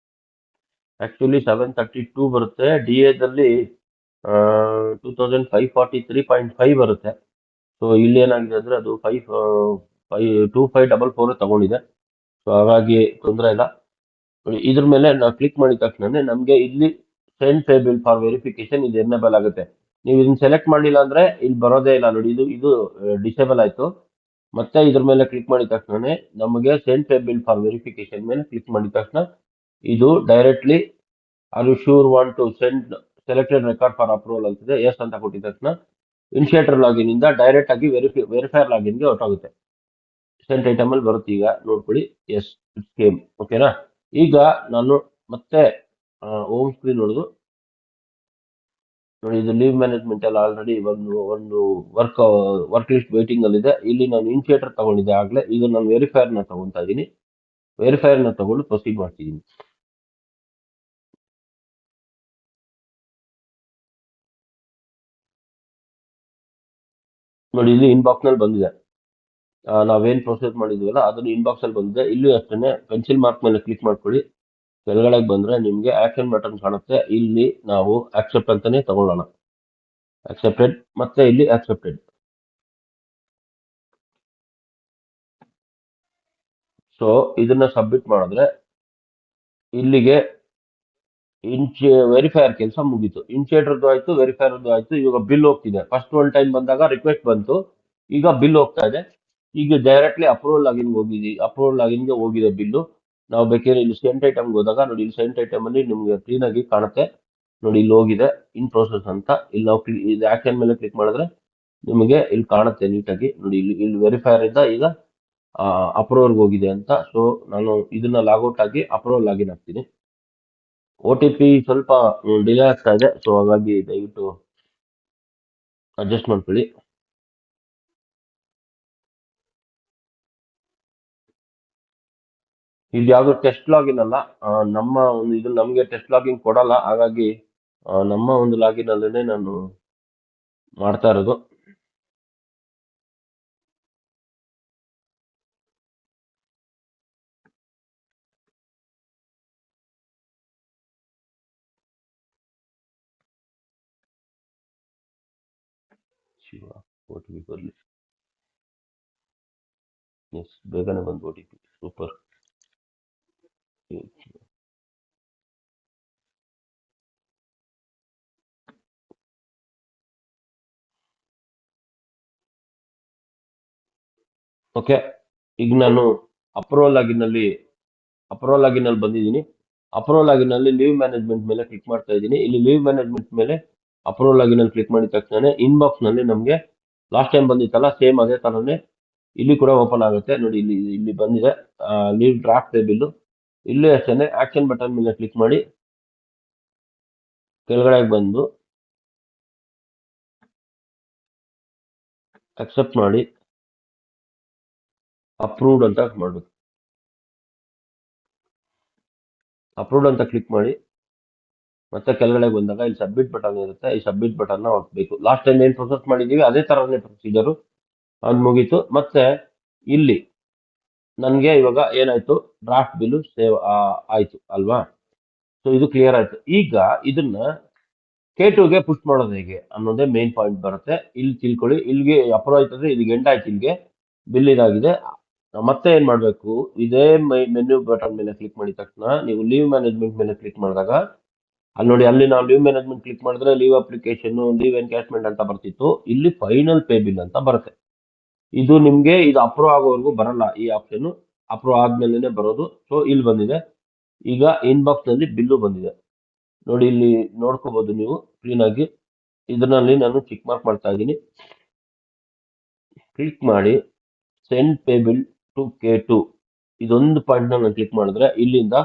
Speaker 1: ಆಕ್ಚುಲಿ 732 ಬರುತ್ತೆ. DA ದಲ್ಲಿ 2,543.5 ಬರುತ್ತೆ. ಸೊ ಇಲ್ಲಿ ಏನಾಗಿದೆ ಅಂದ್ರೆ ಅದು 2544 ತಗೊಂಡಿದೆ. ಸೊ ಹಾಗಾಗಿ ತೊಂದರೆ ಇಲ್ಲ. ಇದ್ರ ಮೇಲೆ ನಾವು ಕ್ಲಿಕ್ ಮಾಡಿದ ತಕ್ಷಣ ನಮಗೆ ಇಲ್ಲಿ send pay bill for verification ಇದು ಎನೇಬಲ್ ಆಗುತ್ತೆ. ನೀವು ಇದನ್ನ ಸೆಲೆಕ್ಟ್ ಮಾಡಿಲ್ಲ ಅಂದ್ರೆ ಇಲ್ಲಿ ಬರೋದೇ ಇಲ್ಲ ನೋಡಿ. ಇದು ಡಿಸೇಬಲ್ ಆಯ್ತು. ಮತ್ತೆ ಇದ್ರ ಮೇಲೆ ಕ್ಲಿಕ್ ಮಾಡಿದ ತಕ್ಷಣ ನಮಗೆ send pay bill for verification ಮೇಲೆ ಕ್ಲಿಕ್ ಮಾಡಿದ ತಕ್ಷಣ ಇದು directly are you sure want to send selected record for approval ಅಂತಿದೆ. ಎಸ್ ಅಂತ ಕೊಟ್ಟಿದ ತಕ್ಷಣ ಇನ್ಶಿಯೇಟರ್ ಲಾಗಿನ್ ಇಂದ ಡೈರೆಕ್ಟ್ ಆಗಿ ವೆರಿಫೈರ್ ಲಾಗಿನ್ಗೆ ಹೊರಟೋಗುತ್ತೆ. ಸೆಂಟ್ ಐಟಮ್ ಅಲ್ಲಿ ಬರುತ್ತೆ. ಈಗ ನೋಡ್ಕೊಳ್ಳಿ. Yes it's came. ಓಕೆನಾ. ಈಗ ನಾನು ಮತ್ತೆ ಹೋಮ್ ಸ್ಕ್ರೀನ್ ಹೊಡೆದು ನೋಡಿ, ಇದು ಲೀವ್ ಮ್ಯಾನೇಜ್ಮೆಂಟ್ ಅಲ್ಲಿ ಆಲ್ರೆಡಿ ಒಂದು ವರ್ಕ್ ಲಿಸ್ಟ್ ವೇಟಿಂಗ್ ಅಲ್ಲಿ ಇದೆ. ಇಲ್ಲಿ ನಾನು ಇನ್ಶಿಯೇಟರ್ ತಗೊಂಡಿದ್ದೆ ಆಗ್ಲೇ. ಈಗ ನಾನು ವೆರಿಫೈರ್ ನ ತಗೊಂತಾ ಇದ್ದೀನಿ. ವೆರಿಫೈರ್ ನ ತಗೊಂಡು ಪ್ರೊಸೀಡ್ ಮಾಡ್ತಿದ್ದೀನಿ. ನೋಡಿ ಇಲ್ಲಿ ಇನ್ಬಾಕ್ಸ್ ನಲ್ಲಿ ಬಂದಿದೆ. ನಾವೇನ್ ಪ್ರೊಸೆಸ್ ಮಾಡಿದ್ವಲ್ಲ ಅದನ್ನು ಇನ್ಬಾಕ್ಸ್ ಅಲ್ಲಿ ಬಂದಿದೆ. ಇಲ್ಲಿ ಅಷ್ಟೇ ಪೆನ್ಸಿಲ್ ಮಾರ್ಕ್ ಮೇಲೆ ಕ್ಲಿಕ್ ಮಾಡ್ಕೊಳ್ಳಿ. ಕೆಳಗಡೆ ಬಂದ್ರೆ ನಿಮ್ಗೆ ಆಕ್ಷನ್ ಬಟನ್ ಕಾಣುತ್ತೆ. ಇಲ್ಲಿ ನಾವು ಆಕ್ಸೆಪ್ಟ್ ಅಂತಾನೆ ತಗೊಳ್ಳೋಣ. ಆಕ್ಸೆಪ್ಟೆಡ್ ಮತ್ತೆ ಇಲ್ಲಿ ಆಕ್ಸೆಪ್ಟೆಡ್. ಸೊ ಇದನ್ನ ಸಬ್ಮಿಟ್ ಮಾಡಿದ್ರೆ ಇಲ್ಲಿಗೆ ವೆರಿಫೈರ್ ಕೆಲಸ ಮುಗೀತು. ಇನ್ಶಿಯೇಟರ್ದು ಆಯ್ತು, ವೆರಿಫೈರ್ದು ಆಯ್ತು. ಇವಾಗ ಬಿಲ್ ಹೋಗ್ತಿದೆ. ಫಸ್ಟ್ ಒನ್ ಟೈಮ್ ಬಂದಾಗ ರಿಕ್ವೆಸ್ಟ್ ಬಂತು, ಈಗ ಬಿಲ್ ಹೋಗ್ತಾ ಇದೆ. ಈಗ ಡೈರೆಕ್ಟ್ಲಿ ಅಪ್ರೂವಲ್ ಲಾಗಿನ್ಗೆ ಹೋಗಿದೆ ಬಿಲ್ಲು. ನಾವು ಬೇಕಾದ್ರೆ ಇಲ್ಲಿ ಸೆಂಟ್ ಐಟಮ್ಗೆ ಹೋದಾಗ ನೋಡಿ, ಇಲ್ಲಿ ಸೆಂಟ್ ಐಟಮ್ ಅಲ್ಲಿ ನಿಮ್ಗೆ ಕ್ಲೀನ್ ಆಗಿ ಕಾಣುತ್ತೆ ನೋಡಿ. ಇಲ್ಲಿ ಹೋಗಿದೆ ಇನ್ ಪ್ರೋಸೆಸ್ ಅಂತ. ಇಲ್ಲಿ ನಾವು ಇದು ಆಕ್ಷನ್ ಮೇಲೆ ಕ್ಲಿಕ್ ಮಾಡಿದ್ರೆ ನಿಮಗೆ ಇಲ್ಲಿ ಕಾಣುತ್ತೆ ನೀಟಾಗಿ ನೋಡಿ. ಇಲ್ಲಿ ವೆರಿಫೈರ್ ಇಂದ ಈಗ ಅಪ್ರೂವಲ್ಗೆ ಹೋಗಿದೆ ಅಂತ. ಸೊ ನಾನು ಇದನ್ನ ಲಾಗೌಟ್ ಆಗಿ ಅಪ್ರೂವಲ್ ಲಾಗಿನ್ ಆಗ್ತೀನಿ. OTP ಸ್ವಲ್ಪ ಡಿಲೇ ಆಗ್ತಾ ಇದೆ. ಸೊ ಹಾಗಾಗಿ ದಯವಿಟ್ಟು ಅಡ್ಜಸ್ಟ್ ಮಾಡ್ಕೊಳ್ಳಿ. ಇದು ಯಾವ್ದು ಟೆಸ್ಟ್ ಲಾಗಿನ್ ಅಲ್ಲ. ನಮ್ಮ ಒಂದು ಇದು ನಮಗೆ ಟೆಸ್ಟ್ ಲಾಗಿನ್ ಕೊಡಲ್ಲ. ಹಾಗಾಗಿ ನಮ್ಮ ಒಂದು ಲಾಗಿನ್ ಅಲ್ಲೇ ನಾನು ಮಾಡ್ತಾ ಇರೋದು. ಶಿವ OTP ಬರಲಿ. ಎಸ್, ಬೇಗನೆ ಬಂದು OTP. ಸೂಪರ್. ಓಕೆ, ಈಗ ನಾನು ಅಪ್ರೂವಲ್ ಲಾಗಿನ್ ಅಲ್ಲಿ ಬಂದಿದ್ದೀನಿ. ಅಪ್ರೂವಲ್ ಲಾಗಿನ್ ಅಲ್ಲಿ ಲೀವ್ ಮ್ಯಾನೇಜ್ಮೆಂಟ್ ಮೇಲೆ ಕ್ಲಿಕ್ ಮಾಡ್ತಾ ಇದ್ದೀನಿ. ಇಲ್ಲಿ ಲೀವ್ ಮ್ಯಾನೇಜ್ಮೆಂಟ್ ಮೇಲೆ ಅಪ್ರೂವಲ್ ಲಾಗಿನ್ ಅಲ್ಲಿ ಕ್ಲಿಕ್ ಮಾಡಿದ ತಕ್ಷಣ ಇನ್ಬಾಕ್ಸ್ ನಲ್ಲಿ ನಮಗೆ ಲಾಸ್ಟ್ ಟೈಮ್ ಬಂದಿತ್ತಲ್ಲ ಸೇಮ್ ಅದೇ ತರನೇ ಇಲ್ಲಿ ಕೂಡ ಓಪನ್ ಆಗುತ್ತೆ ನೋಡಿ. ಇಲ್ಲಿ ಬಂದಿದೆ ಲೀವ್ ಡ್ರಾಫ್ಟ್ ಬಿಲ್. ಇಲ್ಲಿ ಅಷ್ಟೇ ಆಕ್ಷನ್ ಬಟನ್ ಮೇಲೆ ಕ್ಲಿಕ್ ಮಾಡಿ ಕೆಳಗಡೆ ಬಂದು ಅಕ್ಸೆಪ್ಟ್ ಮಾಡಿ ಅಪ್ರೂವ್ಡ್ ಅಂತ ಮಾಡಬೇಕು. ಅಪ್ರೂವ್ಡ್ ಅಂತ ಕ್ಲಿಕ್ ಮಾಡಿ ಮತ್ತೆ ಕೆಳಗಡೆ ಬಂದಾಗ ಇಲ್ಲಿ ಸಬ್ಮಿಟ್ ಬಟನ್ ಇರುತ್ತೆ. ಈ ಸಬ್ಮಿಟ್ ಬಟನ್ ಒತ್ತಬೇಕು. ಲಾಸ್ಟ್ ಟೈಮ್ ಏನ್ ಪ್ರೊಸೆಸ್ ಮಾಡಿದೀವಿ ಅದೇ ತರನೇ ಪ್ರೊಸೀಜರು, ಅದು ಮುಗೀತು. ಮತ್ತೆ ಇಲ್ಲಿ ನನ್ಗೆ ಇವಾಗ ಏನಾಯ್ತು, ಡ್ರಾಫ್ಟ್ ಬಿಲ್ ಸೇವ್ ಆಯ್ತು ಅಲ್ವಾ. ಸೊ ಇದು ಕ್ಲಿಯರ್ ಆಯ್ತು. ಈಗ ಇದನ್ನ K2ಗೆ ಪುಷ್ ಮಾಡೋದು ಹೇಗೆ ಅನ್ನೋದೇ ಮೇನ್ ಪಾಯಿಂಟ್ ಬರುತ್ತೆ. ಇಲ್ಲಿ ತಿಳ್ಕೊಳ್ಳಿ. ಇಲ್ಲಿಗೆ ಅಪ್ರೂವ್ ಆಯ್ತಂದ್ರೆ ಇಲ್ಲಿಗೆ ಎಂಡ್ ಆಯ್ತು, ಇಲ್ಲಿಗೆ ಬಿಲ್ ಇದಾಗಿದೆ. ಮತ್ತೆ ಏನ್ ಮಾಡ್ಬೇಕು, ಇದೇ ಮೆನ್ಯೂ ಬಟನ್ ಮೇಲೆ ಕ್ಲಿಕ್ ಮಾಡಿದ ತಕ್ಷಣ ನೀವು ಲೀವ್ ಮ್ಯಾನೇಜ್ಮೆಂಟ್ ಮೇಲೆ ಕ್ಲಿಕ್ ಮಾಡಿದಾಗ ಅಲ್ಲಿ ನೋಡಿ, ಅಲ್ಲಿ ನಾವು ಲೀವ್ ಮ್ಯಾನೇಜ್ಮೆಂಟ್ ಕ್ಲಿಕ್ ಮಾಡಿದ್ರೆ ಲೀವ್ ಅಪ್ಲಿಕೇಶನ್, ಲೀವ್ ಎನ್ಕ್ಯಾಶ್ಮೆಂಟ್ ಅಂತ ಬರ್ತಿತ್ತು. ಇಲ್ಲಿ ಫೈನಲ್ ಪೇ ಬಿಲ್ ಅಂತ ಬರುತ್ತೆ. ಇದು ನಿಮ್ಗೆ ಇದು ಅಪ್ರೂವ್ ಆಗೋವರೆಗೂ ಬರಲ್ಲ. ಈ ಆಪ್ಷನ್ ಅಪ್ರೂವ್ ಆದ್ಮೇಲೆ ಬರೋದು. ಸೊ ಇಲ್ಲಿ ಬಂದಿದೆ. ಈಗ ಇನ್ಬಾಕ್ಸ್ ನಲ್ಲಿ ಬಿಲ್ಲು ಬಂದಿದೆ ನೋಡಿ. ಇಲ್ಲಿ ನೋಡ್ಕೋಬಹುದು ನೀವು ಕ್ಲೀನ್ ಆಗಿ. ಇದರಲ್ಲಿ ನಾನು ಚೆಕ್ ಮಾರ್ಕ್ ಮಾಡ್ತಾ ಇದ್ದೀನಿ. ಕ್ಲಿಕ್ ಮಾಡಿ send pay bill to K2 ಇದೊಂದು ಪಾಯಿಂಟ್ ನಾನು ಕ್ಲಿಕ್ ಮಾಡಿದ್ರೆ ಇಲ್ಲಿಂದ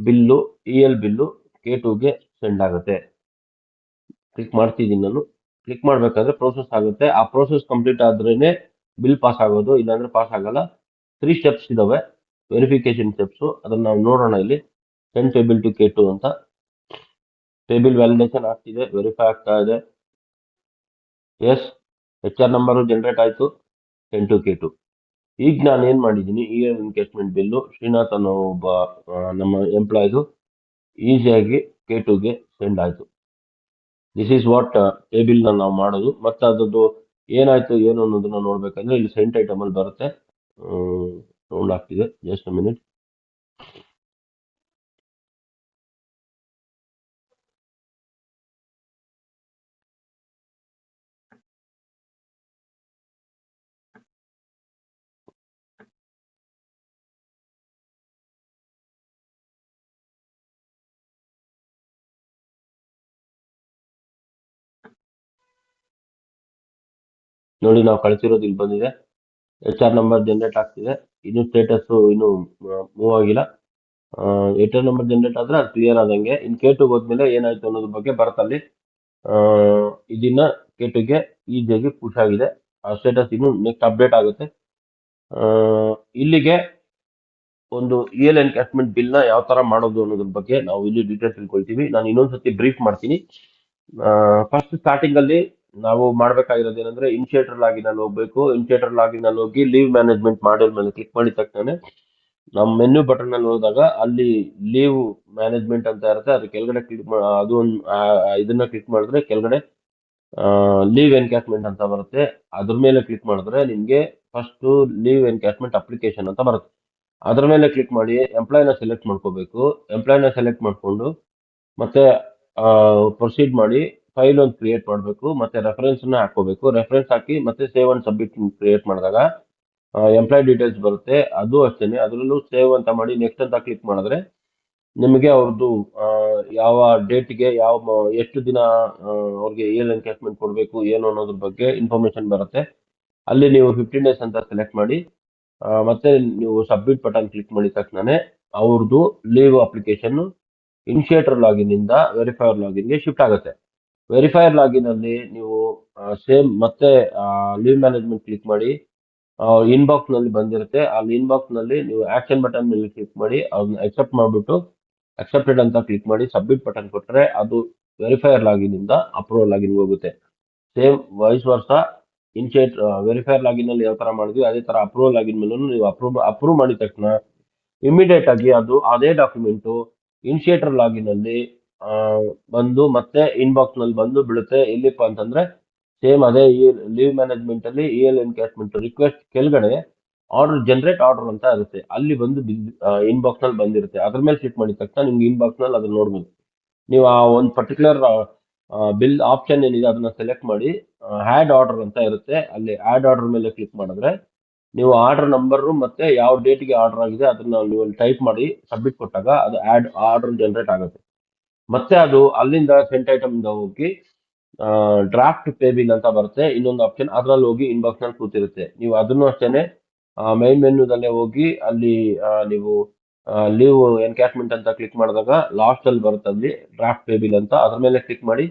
Speaker 1: ಬಿಲ್ಲು EL ಬಿಲ್ಲು K2ಗೆ ಸೆಂಡ್ ಆಗುತ್ತೆ. ಕ್ಲಿಕ್ ಮಾಡ್ತಿದ್ದೀನಿ ನಾನು. ಕ್ಲಿಕ್ ಮಾಡ್ಬೇಕಾದ್ರೆ ಪ್ರೋಸೆಸ್ ಆಗುತ್ತೆ. ಆ ಪ್ರೋಸೆಸ್ ಕಂಪ್ಲೀಟ್ ಆದ್ರೇನೆ ಬಿಲ್ ಪಾಸ್ ಆಗೋದು, ಇಲ್ಲಾಂದ್ರೆ ಪಾಸ್ ಆಗಲ್ಲ. 3 ಸ್ಟೆಪ್ಸ್ ಇದಾವೆ ವೆರಿಫಿಕೇಶನ್ ಸ್ಟೆಪ್ಸ್. ಅದನ್ನ ನಾವು ನೋಡೋಣ. ಇಲ್ಲಿ send pay bill to K2 ಅಂತ ಪೇ ಬಿಲ್ ವ್ಯಾಲಿಡೇಷನ್ ಆಗ್ತಿದೆ, ವೆರಿಫೈ ಆಗ್ತಾ ಇದೆ. ಎಸ್, HR ನಂಬರು ಜನರೇಟ್ ಆಯ್ತು, ಸೆಂಡ್ ಟು K2. ಈಗ ನಾನು ಏನ್ ಮಾಡಿದ್ದೀನಿ, EL ಎನ್ಕ್ಯಾಶ್ಮೆಂಟ್ ಬಿಲ್ಲು ಶ್ರೀನಾಥ್ ಅನ್ನೋ ಒಬ್ಬ ನಮ್ಮ ಎಂಪ್ಲಾಯ್ದು ಈಸಿಯಾಗಿ K2ಗೆ ಸೆಂಡ್ ಆಯ್ತು. This is what pay bill ನಾವು ಮಾಡೋದು. ಮತ್ತೆ ಅದದ್ದು ಏನಾಯ್ತು ಏನು ಅನ್ನೋದನ್ನ ನೋಡ್ಬೇಕಂದ್ರೆ ಇಲ್ಲಿ ಸೆಂಟ್ ಐಟಮ್ ಅಲ್ಲಿ ಬರುತ್ತೆ. ಸೌಂಡ್ ಆಗ್ತಿದೆ, ಜಸ್ಟ್ ಮಿನಿಟ್. ನೋಡಿ, ನಾವು ಕಳಿಸಿರೋದು ಇಲ್ಲಿ ಬಂದಿದೆ. HR ನಂಬರ್ ಜನರೇಟ್ ಆಗ್ತಿದೆ. ಇನ್ನು ಸ್ಟೇಟಸ್ ಇನ್ನು ಮೂವ್ ಆಗಿಲ್ಲ. HR ನಂಬರ್ ಜನರೇಟ್ ಆದ್ರೆ ಅದು ಕ್ಲಿಯರ್ ಆದಂಗೆ. ಇನ್ K2 ಹೋದ್ಮೇಲೆ ಏನಾಯ್ತು ಅನ್ನೋದ್ರ ಬಗ್ಗೆ ಬರ್ತಲ್ಲಿ. ಇದನ್ನ K2ಗೆ ಈಸಿಯಾಗಿ ಪುಷ್ ಆಗಿದೆ. ಆ ಸ್ಟೇಟಸ್ ಇನ್ನು ನೆಕ್ಸ್ಟ್ ಅಪ್ಡೇಟ್ ಆಗುತ್ತೆ. ಇಲ್ಲಿಗೆ ಒಂದು EL ಎನ್ಕ್ಯಾಶ್ಮೆಂಟ್ ಬಿಲ್ ನ ಯಾವ ತರ ಮಾಡೋದು ಅನ್ನೋದ್ರ ಬಗ್ಗೆ ನಾವು ಇಲ್ಲಿ ಡೀಟೇಲ್ಸ್ ತಿಳ್ಕೊಳ್ತೀವಿ. ನಾನು ಇನ್ನೊಂದ್ಸತಿ ಬ್ರೀಫ್ ಮಾಡ್ತೀನಿ. ಫಸ್ಟ್ ಸ್ಟಾರ್ಟಿಂಗ್ ಅಲ್ಲಿ ನಾವು ಮಾಡ್ಬೇಕಾಗಿರೋದು ಏನಂದ್ರೆ ಇನಿಷಿಯೇಟರ್ ಲಾಗಿನ್ ಅಲ್ಲಿ ಹೋಗ್ಬೇಕು. ಇನಿಷಿಯೇಟರ್ ಲಾಗಿನ್ ಅಲ್ಲಿ ಹೋಗಿ ಲೀವ್ ಮ್ಯಾನೇಜ್ಮೆಂಟ್ ಮಾಡಲ್ ಮೇಲೆ ಕ್ಲಿಕ್ ಮಾಡಿದ ತಕ್ಷಣ ನಮ್ಮ ಮೆನ್ಯೂ ಬಟನ್ ಅಲ್ಲಿ ಹೋದಾಗ ಅಲ್ಲಿ ಲೀವ್ ಮ್ಯಾನೇಜ್ಮೆಂಟ್ ಅಂತ ಇರುತ್ತೆ. ಅದ್ರ ಕೆಳಗಡೆ ಕ್ಲಿಕ್ ಅದು ಒಂದು ಇದನ್ನ ಕ್ಲಿಕ್ ಮಾಡಿದ್ರೆ ಕೆಳಗಡೆ ಲೀವ್ ಎನ್ಕ್ಯಾಶ್ಮೆಂಟ್ ಅಂತ ಬರುತ್ತೆ. ಅದ್ರ ಮೇಲೆ ಕ್ಲಿಕ್ ಮಾಡಿದ್ರೆ ನಿಮ್ಗೆ ಫಸ್ಟ್ ಲೀವ್ ಎನ್ಕ್ಯಾಶ್ಮೆಂಟ್ ಅಪ್ಲಿಕೇಶನ್ ಅಂತ ಬರುತ್ತೆ. ಅದ್ರ ಮೇಲೆ ಕ್ಲಿಕ್ ಮಾಡಿ ಎಂಪ್ಲಾಯ್ನ ಸೆಲೆಕ್ಟ್ ಮಾಡ್ಕೋಬೇಕು. ಎಂಪ್ಲಾಯ್ನ ಸೆಲೆಕ್ಟ್ ಮಾಡ್ಕೊಂಡು ಮತ್ತೆ ಪ್ರೊಸೀಡ್ ಮಾಡಿ ಫೈಲ್ ಒಂದು ಕ್ರಿಯೇಟ್ ಮಾಡಬೇಕು. ಮತ್ತೆ ರೆಫರೆನ್ಸ್ ನ ಹಾಕೋಬೇಕು. ರೆಫರೆನ್ಸ್ ಹಾಕಿ ಮತ್ತೆ ಸೇವ್ ಅಂಡ್ ಸಬ್ಮಿಟ್ ಕ್ರಿಯೇಟ್ ಮಾಡಿದಾಗ ಎಂಪ್ಲಾಯ್ ಡೀಟೇಲ್ಸ್ ಬರುತ್ತೆ. ಅದು ಅಷ್ಟೇನೆ, ಅದರಲ್ಲೂ ಸೇವ್ ಅಂತ ಮಾಡಿ ನೆಕ್ಸ್ಟ್ ಅಂತ ಕ್ಲಿಕ್ ಮಾಡಿದ್ರೆ ನಿಮಗೆ ಅವ್ರದ್ದು ಯಾವ ಡೇಟ್ಗೆ ಎಷ್ಟು ದಿನ ಅವ್ರಿಗೆ EL ಎನ್ಕ್ಯಾಶ್ಮೆಂಟ್ ಕೊಡಬೇಕು ಏನು ಅನ್ನೋದ್ರ ಬಗ್ಗೆ ಇನ್ಫಾರ್ಮೇಶನ್ ಬರುತ್ತೆ. ಅಲ್ಲಿ ನೀವು 15 days ಅಂತ ಸೆಲೆಕ್ಟ್ ಮಾಡಿ ಮತ್ತೆ ನೀವು ಸಬ್ಮಿಟ್ ಬಟನ್ ಕ್ಲಿಕ್ ಮಾಡಿದ ತಕ್ಷಣ ಅವ್ರದ್ದು ಲೀವ್ ಅಪ್ಲಿಕೇಶನ್ ಇನಿಷಿಯೇಟರ್ ಲಾಗಿನ್ ಇಂದ ವೆರಿಫೈಯರ್ ಲಾಗಿನ್ಗೆ ಶಿಫ್ಟ್ ಆಗುತ್ತೆ. ವೆರಿಫೈಯರ್ ಲಾಗಿನ್ ಅಲ್ಲಿ ನೀವು ಸೇಮ್ ಮತ್ತೆ ಲೀವ್ ಮ್ಯಾನೇಜ್ಮೆಂಟ್ ಕ್ಲಿಕ್ ಮಾಡಿ ಇನ್ಬಾಕ್ಸ್ ನಲ್ಲಿ ಬಂದಿರುತ್ತೆ. ಅಲ್ಲಿ ಇನ್ಬಾಕ್ಸ್ ನಲ್ಲಿ ನೀವು ಆಕ್ಷನ್ ಬಟನ್ ಮೇಲೆ ಕ್ಲಿಕ್ ಮಾಡಿ ಅದನ್ನ ಅಕ್ಸೆಪ್ಟ್ ಮಾಡಿಬಿಟ್ಟು ಅಕ್ಸೆಪ್ಟೆಡ್ ಅಂತ ಕ್ಲಿಕ್ ಮಾಡಿ ಸಬ್ಮಿಟ್ ಬಟನ್ ಕೊಟ್ಟರೆ ಅದು ವೆರಿಫೈಯರ್ ಲಾಗಿನ್ ಇಂದ ಅಪ್ರೂವಲ್ ಲಾಗಿನ್ ಹೋಗುತ್ತೆ. ಸೇಮ್ ವೈಸ್ ವರ್ಷ ವೆರಿಫೈಯರ್ ಲಾಗಿನ್ ಅಲ್ಲಿ ಯಾವ ತರ ಮಾಡಿದ್ವಿ ಅದೇ ತರ ಅಪ್ರೂವಲ್ ಲಾಗಿನ್ ಮೇಲೂ ನೀವು ಅಪ್ರೂವ್ ಮಾಡಿದ ತಕ್ಷಣ ಇಮಿಡಿಯೇಟ್ ಆಗಿ ಅದು ಅದೇ ಡಾಕ್ಯುಮೆಂಟ್ ಇನಿಷಿಯೇಟರ್ ಲಾಗಿನ್ ಅಲ್ಲಿ ಬಂದು ಮತ್ತೆ ಇನ್ಬಾಕ್ಸ್ ನಲ್ಲಿ ಬಂದು ಬೀಳುತ್ತೆ. ಎಲ್ಲಿಪ್ಪ ಅಂತಂದ್ರೆ ಸೇಮ್ ಅದೇ ಲೀವ್ ಮ್ಯಾನೇಜ್ಮೆಂಟ್ ಅಲ್ಲಿ EL ಎನ್ಕ್ಯಾಶ್ಮೆಂಟ್ ರಿಕ್ವೆಸ್ಟ್ ಕೆಳಗಡೆ ಆರ್ಡರ್ ಜನರೇಟ್ ಆರ್ಡರ್ ಅಂತ ಇರುತ್ತೆ, ಅಲ್ಲಿ ಬಂದು ಇನ್ಬಾಕ್ಸ್ ನಲ್ಲಿ ಬಂದಿರುತ್ತೆ. ಅದ್ರ ಮೇಲೆ ಕ್ಲಿಕ್ ಮಾಡಿದ ತಕ್ಷಣ ನಿಮ್ಗೆ ಇನ್ಬಾಕ್ಸ್ ನಲ್ಲಿ ಅದನ್ನ ನೋಡ್ಬೋದು. ನೀವು ಆ ಒಂದು ಪರ್ಟಿಕ್ಯುಲರ್ ಬಿಲ್ ಆಪ್ಷನ್ ಏನಿದೆ ಅದನ್ನ ಸೆಲೆಕ್ಟ್ ಮಾಡಿ ಆ್ಯಡ್ ಆರ್ಡರ್ ಅಂತ ಇರುತ್ತೆ, ಅಲ್ಲಿ ಆ್ಯಡ್ ಆರ್ಡರ್ ಮೇಲೆ ಕ್ಲಿಕ್ ಮಾಡಿದ್ರೆ ನೀವು ಆರ್ಡರ್ ನಂಬರ್ ಮತ್ತೆ ಯಾವ ಡೇಟ್ಗೆ ಆರ್ಡರ್ ಆಗಿದೆ ಅದನ್ನ ನೀವು ಟೈಪ್ ಮಾಡಿ ಸಬ್ಮಿಟ್ ಕೊಟ್ಟಾಗ ಅದು ಆರ್ಡರ್ ಜನರೇಟ್ ಆಗುತ್ತೆ. ಮತ್ತೆ ಅದು ಅಲ್ಲಿಂದ ಸೆಂಟ್ ಐಟಮ್ ಇಂದ ಹೋಗಿ ಡ್ರಾಫ್ಟ್ ಪೇ ಬಿಲ್ ಅಂತ ಬರುತ್ತೆ ಇನ್ನೊಂದು ಆಪ್ಷನ್, ಅದ್ರಲ್ಲಿ ಹೋಗಿ ಇನ್ಬಾಕ್ಸ್ ನಲ್ಲಿ ಕೂತಿರುತ್ತೆ. ನೀವು ಅದನ್ನು ಅಷ್ಟೇನೆ ಮೈನ್ ಮೆನ್ಯೂದಲ್ಲೇ ಹೋಗಿ ಅಲ್ಲಿ ನೀವು ಲೀವ್ ಎನ್ಕ್ಯಾಶ್ಮೆಂಟ್ ಅಂತ ಕ್ಲಿಕ್ ಮಾಡಿದಾಗ ಲಾಸ್ಟ್ ಅಲ್ಲಿ ಬರುತ್ತೆ ಅಲ್ಲಿ ಡ್ರಾಫ್ಟ್ ಪೇ ಬಿಲ್ ಅಂತ, ಅದ್ರ ಮೇಲೆ ಕ್ಲಿಕ್ ಮಾಡಿ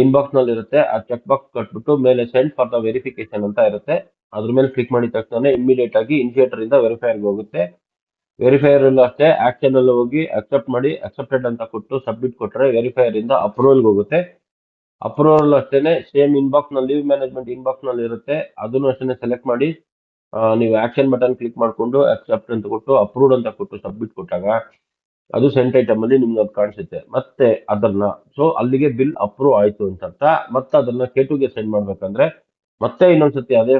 Speaker 1: ಇನ್ಬಾಕ್ಸ್ ನಲ್ಲಿ ಇರುತ್ತೆ. ಆ ಚೆಕ್ ಬಾಕ್ಸ್ ಕಟ್ಬಿಟ್ಟು ಮೇಲೆ ಸೆಂಡ್ ಫಾರ್ ದ ವೆರಿಫಿಕೇಶನ್ ಅಂತ ಇರುತ್ತೆ, ಅದ್ರ ಮೇಲೆ ಕ್ಲಿಕ್ ಮಾಡಿದ ತಕ್ಷಣ ಇಮಿಡಿಯೇಟ್ ಆಗಿ ಇನಿಷಿಯೇಟರ್ ಇಂದ ವೆರಿಫೈರ್ಗೆ ಹೋಗುತ್ತೆ. ವೆರಿಫೈಯರ್ ಅಲ್ಲೂ ಅಷ್ಟೇ ಆಕ್ಷನ್ ಅಲ್ಲಿ ಹೋಗಿ ಅಕ್ಸೆಪ್ಟ್ ಮಾಡಿ ಅಕ್ಸೆಪ್ಟೆಡ್ ಅಂತ ಕೊಟ್ಟು ಸಬ್ಮಿಟ್ ಕೊಟ್ರೆ ವೆರಿಫೈಯರ್ ಇಂದ ಅಪ್ರೂವಲ್ಗೆ ಹೋಗುತ್ತೆ. ಅಪ್ರೂವಲ್ ಅಷ್ಟೇನೆ ಸೇಮ್ ಇನ್ಬಾಕ್ಸ್ ನಲ್ಲಿ ಲೀವ್ ಮ್ಯಾನೇಜ್ಮೆಂಟ್ ಇನ್ಬಾಕ್ಸ್ ನಲ್ಲಿ ಇರುತ್ತೆ, ಅದನ್ನು ಅಷ್ಟೇನೆ ಸೆಲೆಕ್ಟ್ ಮಾಡಿ ನೀವು ಆಕ್ಷನ್ ಬಟನ್ ಕ್ಲಿಕ್ ಮಾಡಿಕೊಂಡು ಅಕ್ಸೆಪ್ಟ್ ಅಂತ ಕೊಟ್ಟು ಅಪ್ರೂವ್ಡ್ ಅಂತ ಕೊಟ್ಟು ಸಬ್ಮಿಟ್ ಕೊಟ್ಟಾಗ ಅದು ಸೆಂಟ್ ಐಟಮ್ ಅಲ್ಲಿ ನಿಮ್ಗೆ ಅದು ಕಾಣಿಸುತ್ತೆ. ಮತ್ತೆ ಅದನ್ನ ಸೊ ಅಲ್ಲಿಗೆ ಬಿಲ್ ಅಪ್ರೂವ್ ಆಯ್ತು ಅಂತ ಅರ್ಥ. ಮತ್ತೆ ಅದನ್ನ K2ಗೆ ಸೆಂಡ್ ಮಾಡ್ಬೇಕಂದ್ರೆ ಮತ್ತೆ ಇನ್ನೊಂದ್ಸತಿ ಅದೇ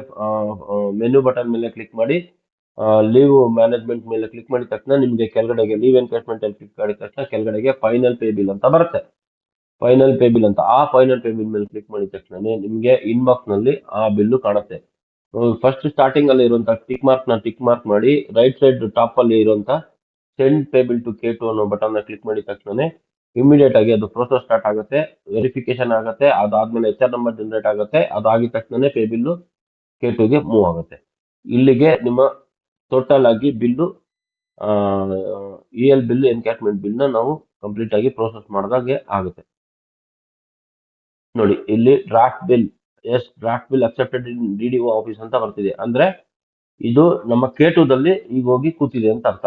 Speaker 1: ಮೆನು ಬಟನ್ ಮೇಲೆ ಕ್ಲಿಕ್ ಮಾಡಿ ಲೀವ್ ಮ್ಯಾನೇಜ್ಮೆಂಟ್ ಮೇಲೆ ಕ್ಲಿಕ್ ಮಾಡಿದ ತಕ್ಷಣ ನಿಮಗೆ ಕೆಳಗಡೆಗೆ ಲೀವ್ ಎನ್ಕ್ಯಾಶ್ಮೆಂಟ್ ಅಲ್ಲಿ ಕ್ಲಿಕ್ ಮಾಡಿದ ತಕ್ಷಣ ಕೆಳಗಡೆಗೆ ಫೈನಲ್ ಪೇ ಬಿಲ್ ಅಂತ ಬರುತ್ತೆ. ಫೈನಲ್ ಪೇ ಬಿಲ್ ಅಂತ, ಆ ಫೈನಲ್ ಪೇ ಬಿಲ್ ಮೇಲೆ ಕ್ಲಿಕ್ ಮಾಡಿದ ತಕ್ಷಣ ನಿಮಗೆ ಇನ್ಬಾಕ್ಸ್ ನಲ್ಲಿ ಆ ಬಿಲ್ಲು ಕಾಣುತ್ತೆ. ಫಸ್ಟ್ ಸ್ಟಾರ್ಟಿಂಗ್ ಅಲ್ಲಿ ಇರುವಂತ ಟಿಕ್ ಮಾರ್ಕ್ ಮಾಡಿ ರೈಟ್ ಸೈಡ್ ಟಾಪ್ ಅಲ್ಲಿ ಇರುವಂತ send pay bill to K2 ಅನ್ನೋ ಬಟನ್ ಕ್ಲಿಕ್ ಮಾಡಿದ ತಕ್ಷಣ ಇಮಿಡಿಯೇಟ್ ಆಗಿ ಅದು ಪ್ರೋಸೆಸ್ ಸ್ಟಾರ್ಟ್ ಆಗುತ್ತೆ, ವೆರಿಫಿಕೇಶನ್ ಆಗುತ್ತೆ, ಅದಾದ್ಮೇಲೆ HR ನಂಬರ್ ಜನರೇಟ್ ಆಗುತ್ತೆ, ಅದಾಗಿದ ತಕ್ಷಣ ಪೇ ಬಿಲ್ಲು K2ಗೆ ಮೂವ್ ಆಗುತ್ತೆ. ಇಲ್ಲಿಗೆ ನಿಮ್ಮ ಟೋಟಲ್ ಆಗಿ bill EL bill encashment bill ನ ನಾವು ಕಂಪ್ಲೀಟ್ ಆಗಿ ಪ್ರೋಸೆಸ್ ಮಾಡಿದಾಗೆ ಆಗುತ್ತೆ. ನೋಡಿ ಇಲ್ಲಿ ಡ್ರಾಫ್ಟ್ ಬಿಲ್ ಅಕ್ಸೆಪ್ಟೆಡ್ ಇನ್ DDO ಆಫೀಸ್ ಅಂತ ಬರ್ತಿದೆ, ಅಂದ್ರೆ ಇದು ನಮ್ಮ K2ದಲ್ಲಿ ಈಗ ಹೋಗಿ ಕೂತಿದೆ ಅಂತ ಅರ್ಥ.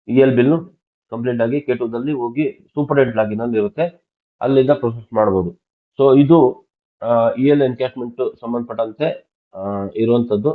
Speaker 1: EL ಬಿಲ್ ಕಂಪ್ಲೀಟ್ ಆಗಿ K2ದಲ್ಲಿ ಹೋಗಿ ಸೂಪರ್ಡೆಂಟ್ ಲಾಗಿನ್ ಅಲ್ಲಿ ಇರುತ್ತೆ, ಅಲ್ಲಿಂದ ಪ್ರೊಸೆಸ್ ಮಾಡಬಹುದು. ಸೊ ಇದು EL ಎನ್ಕ್ಯಾಶ್ಮೆಂಟ್ ಸಂಬಂಧಪಟ್ಟಂತೆ ಇರುವಂತದ್ದು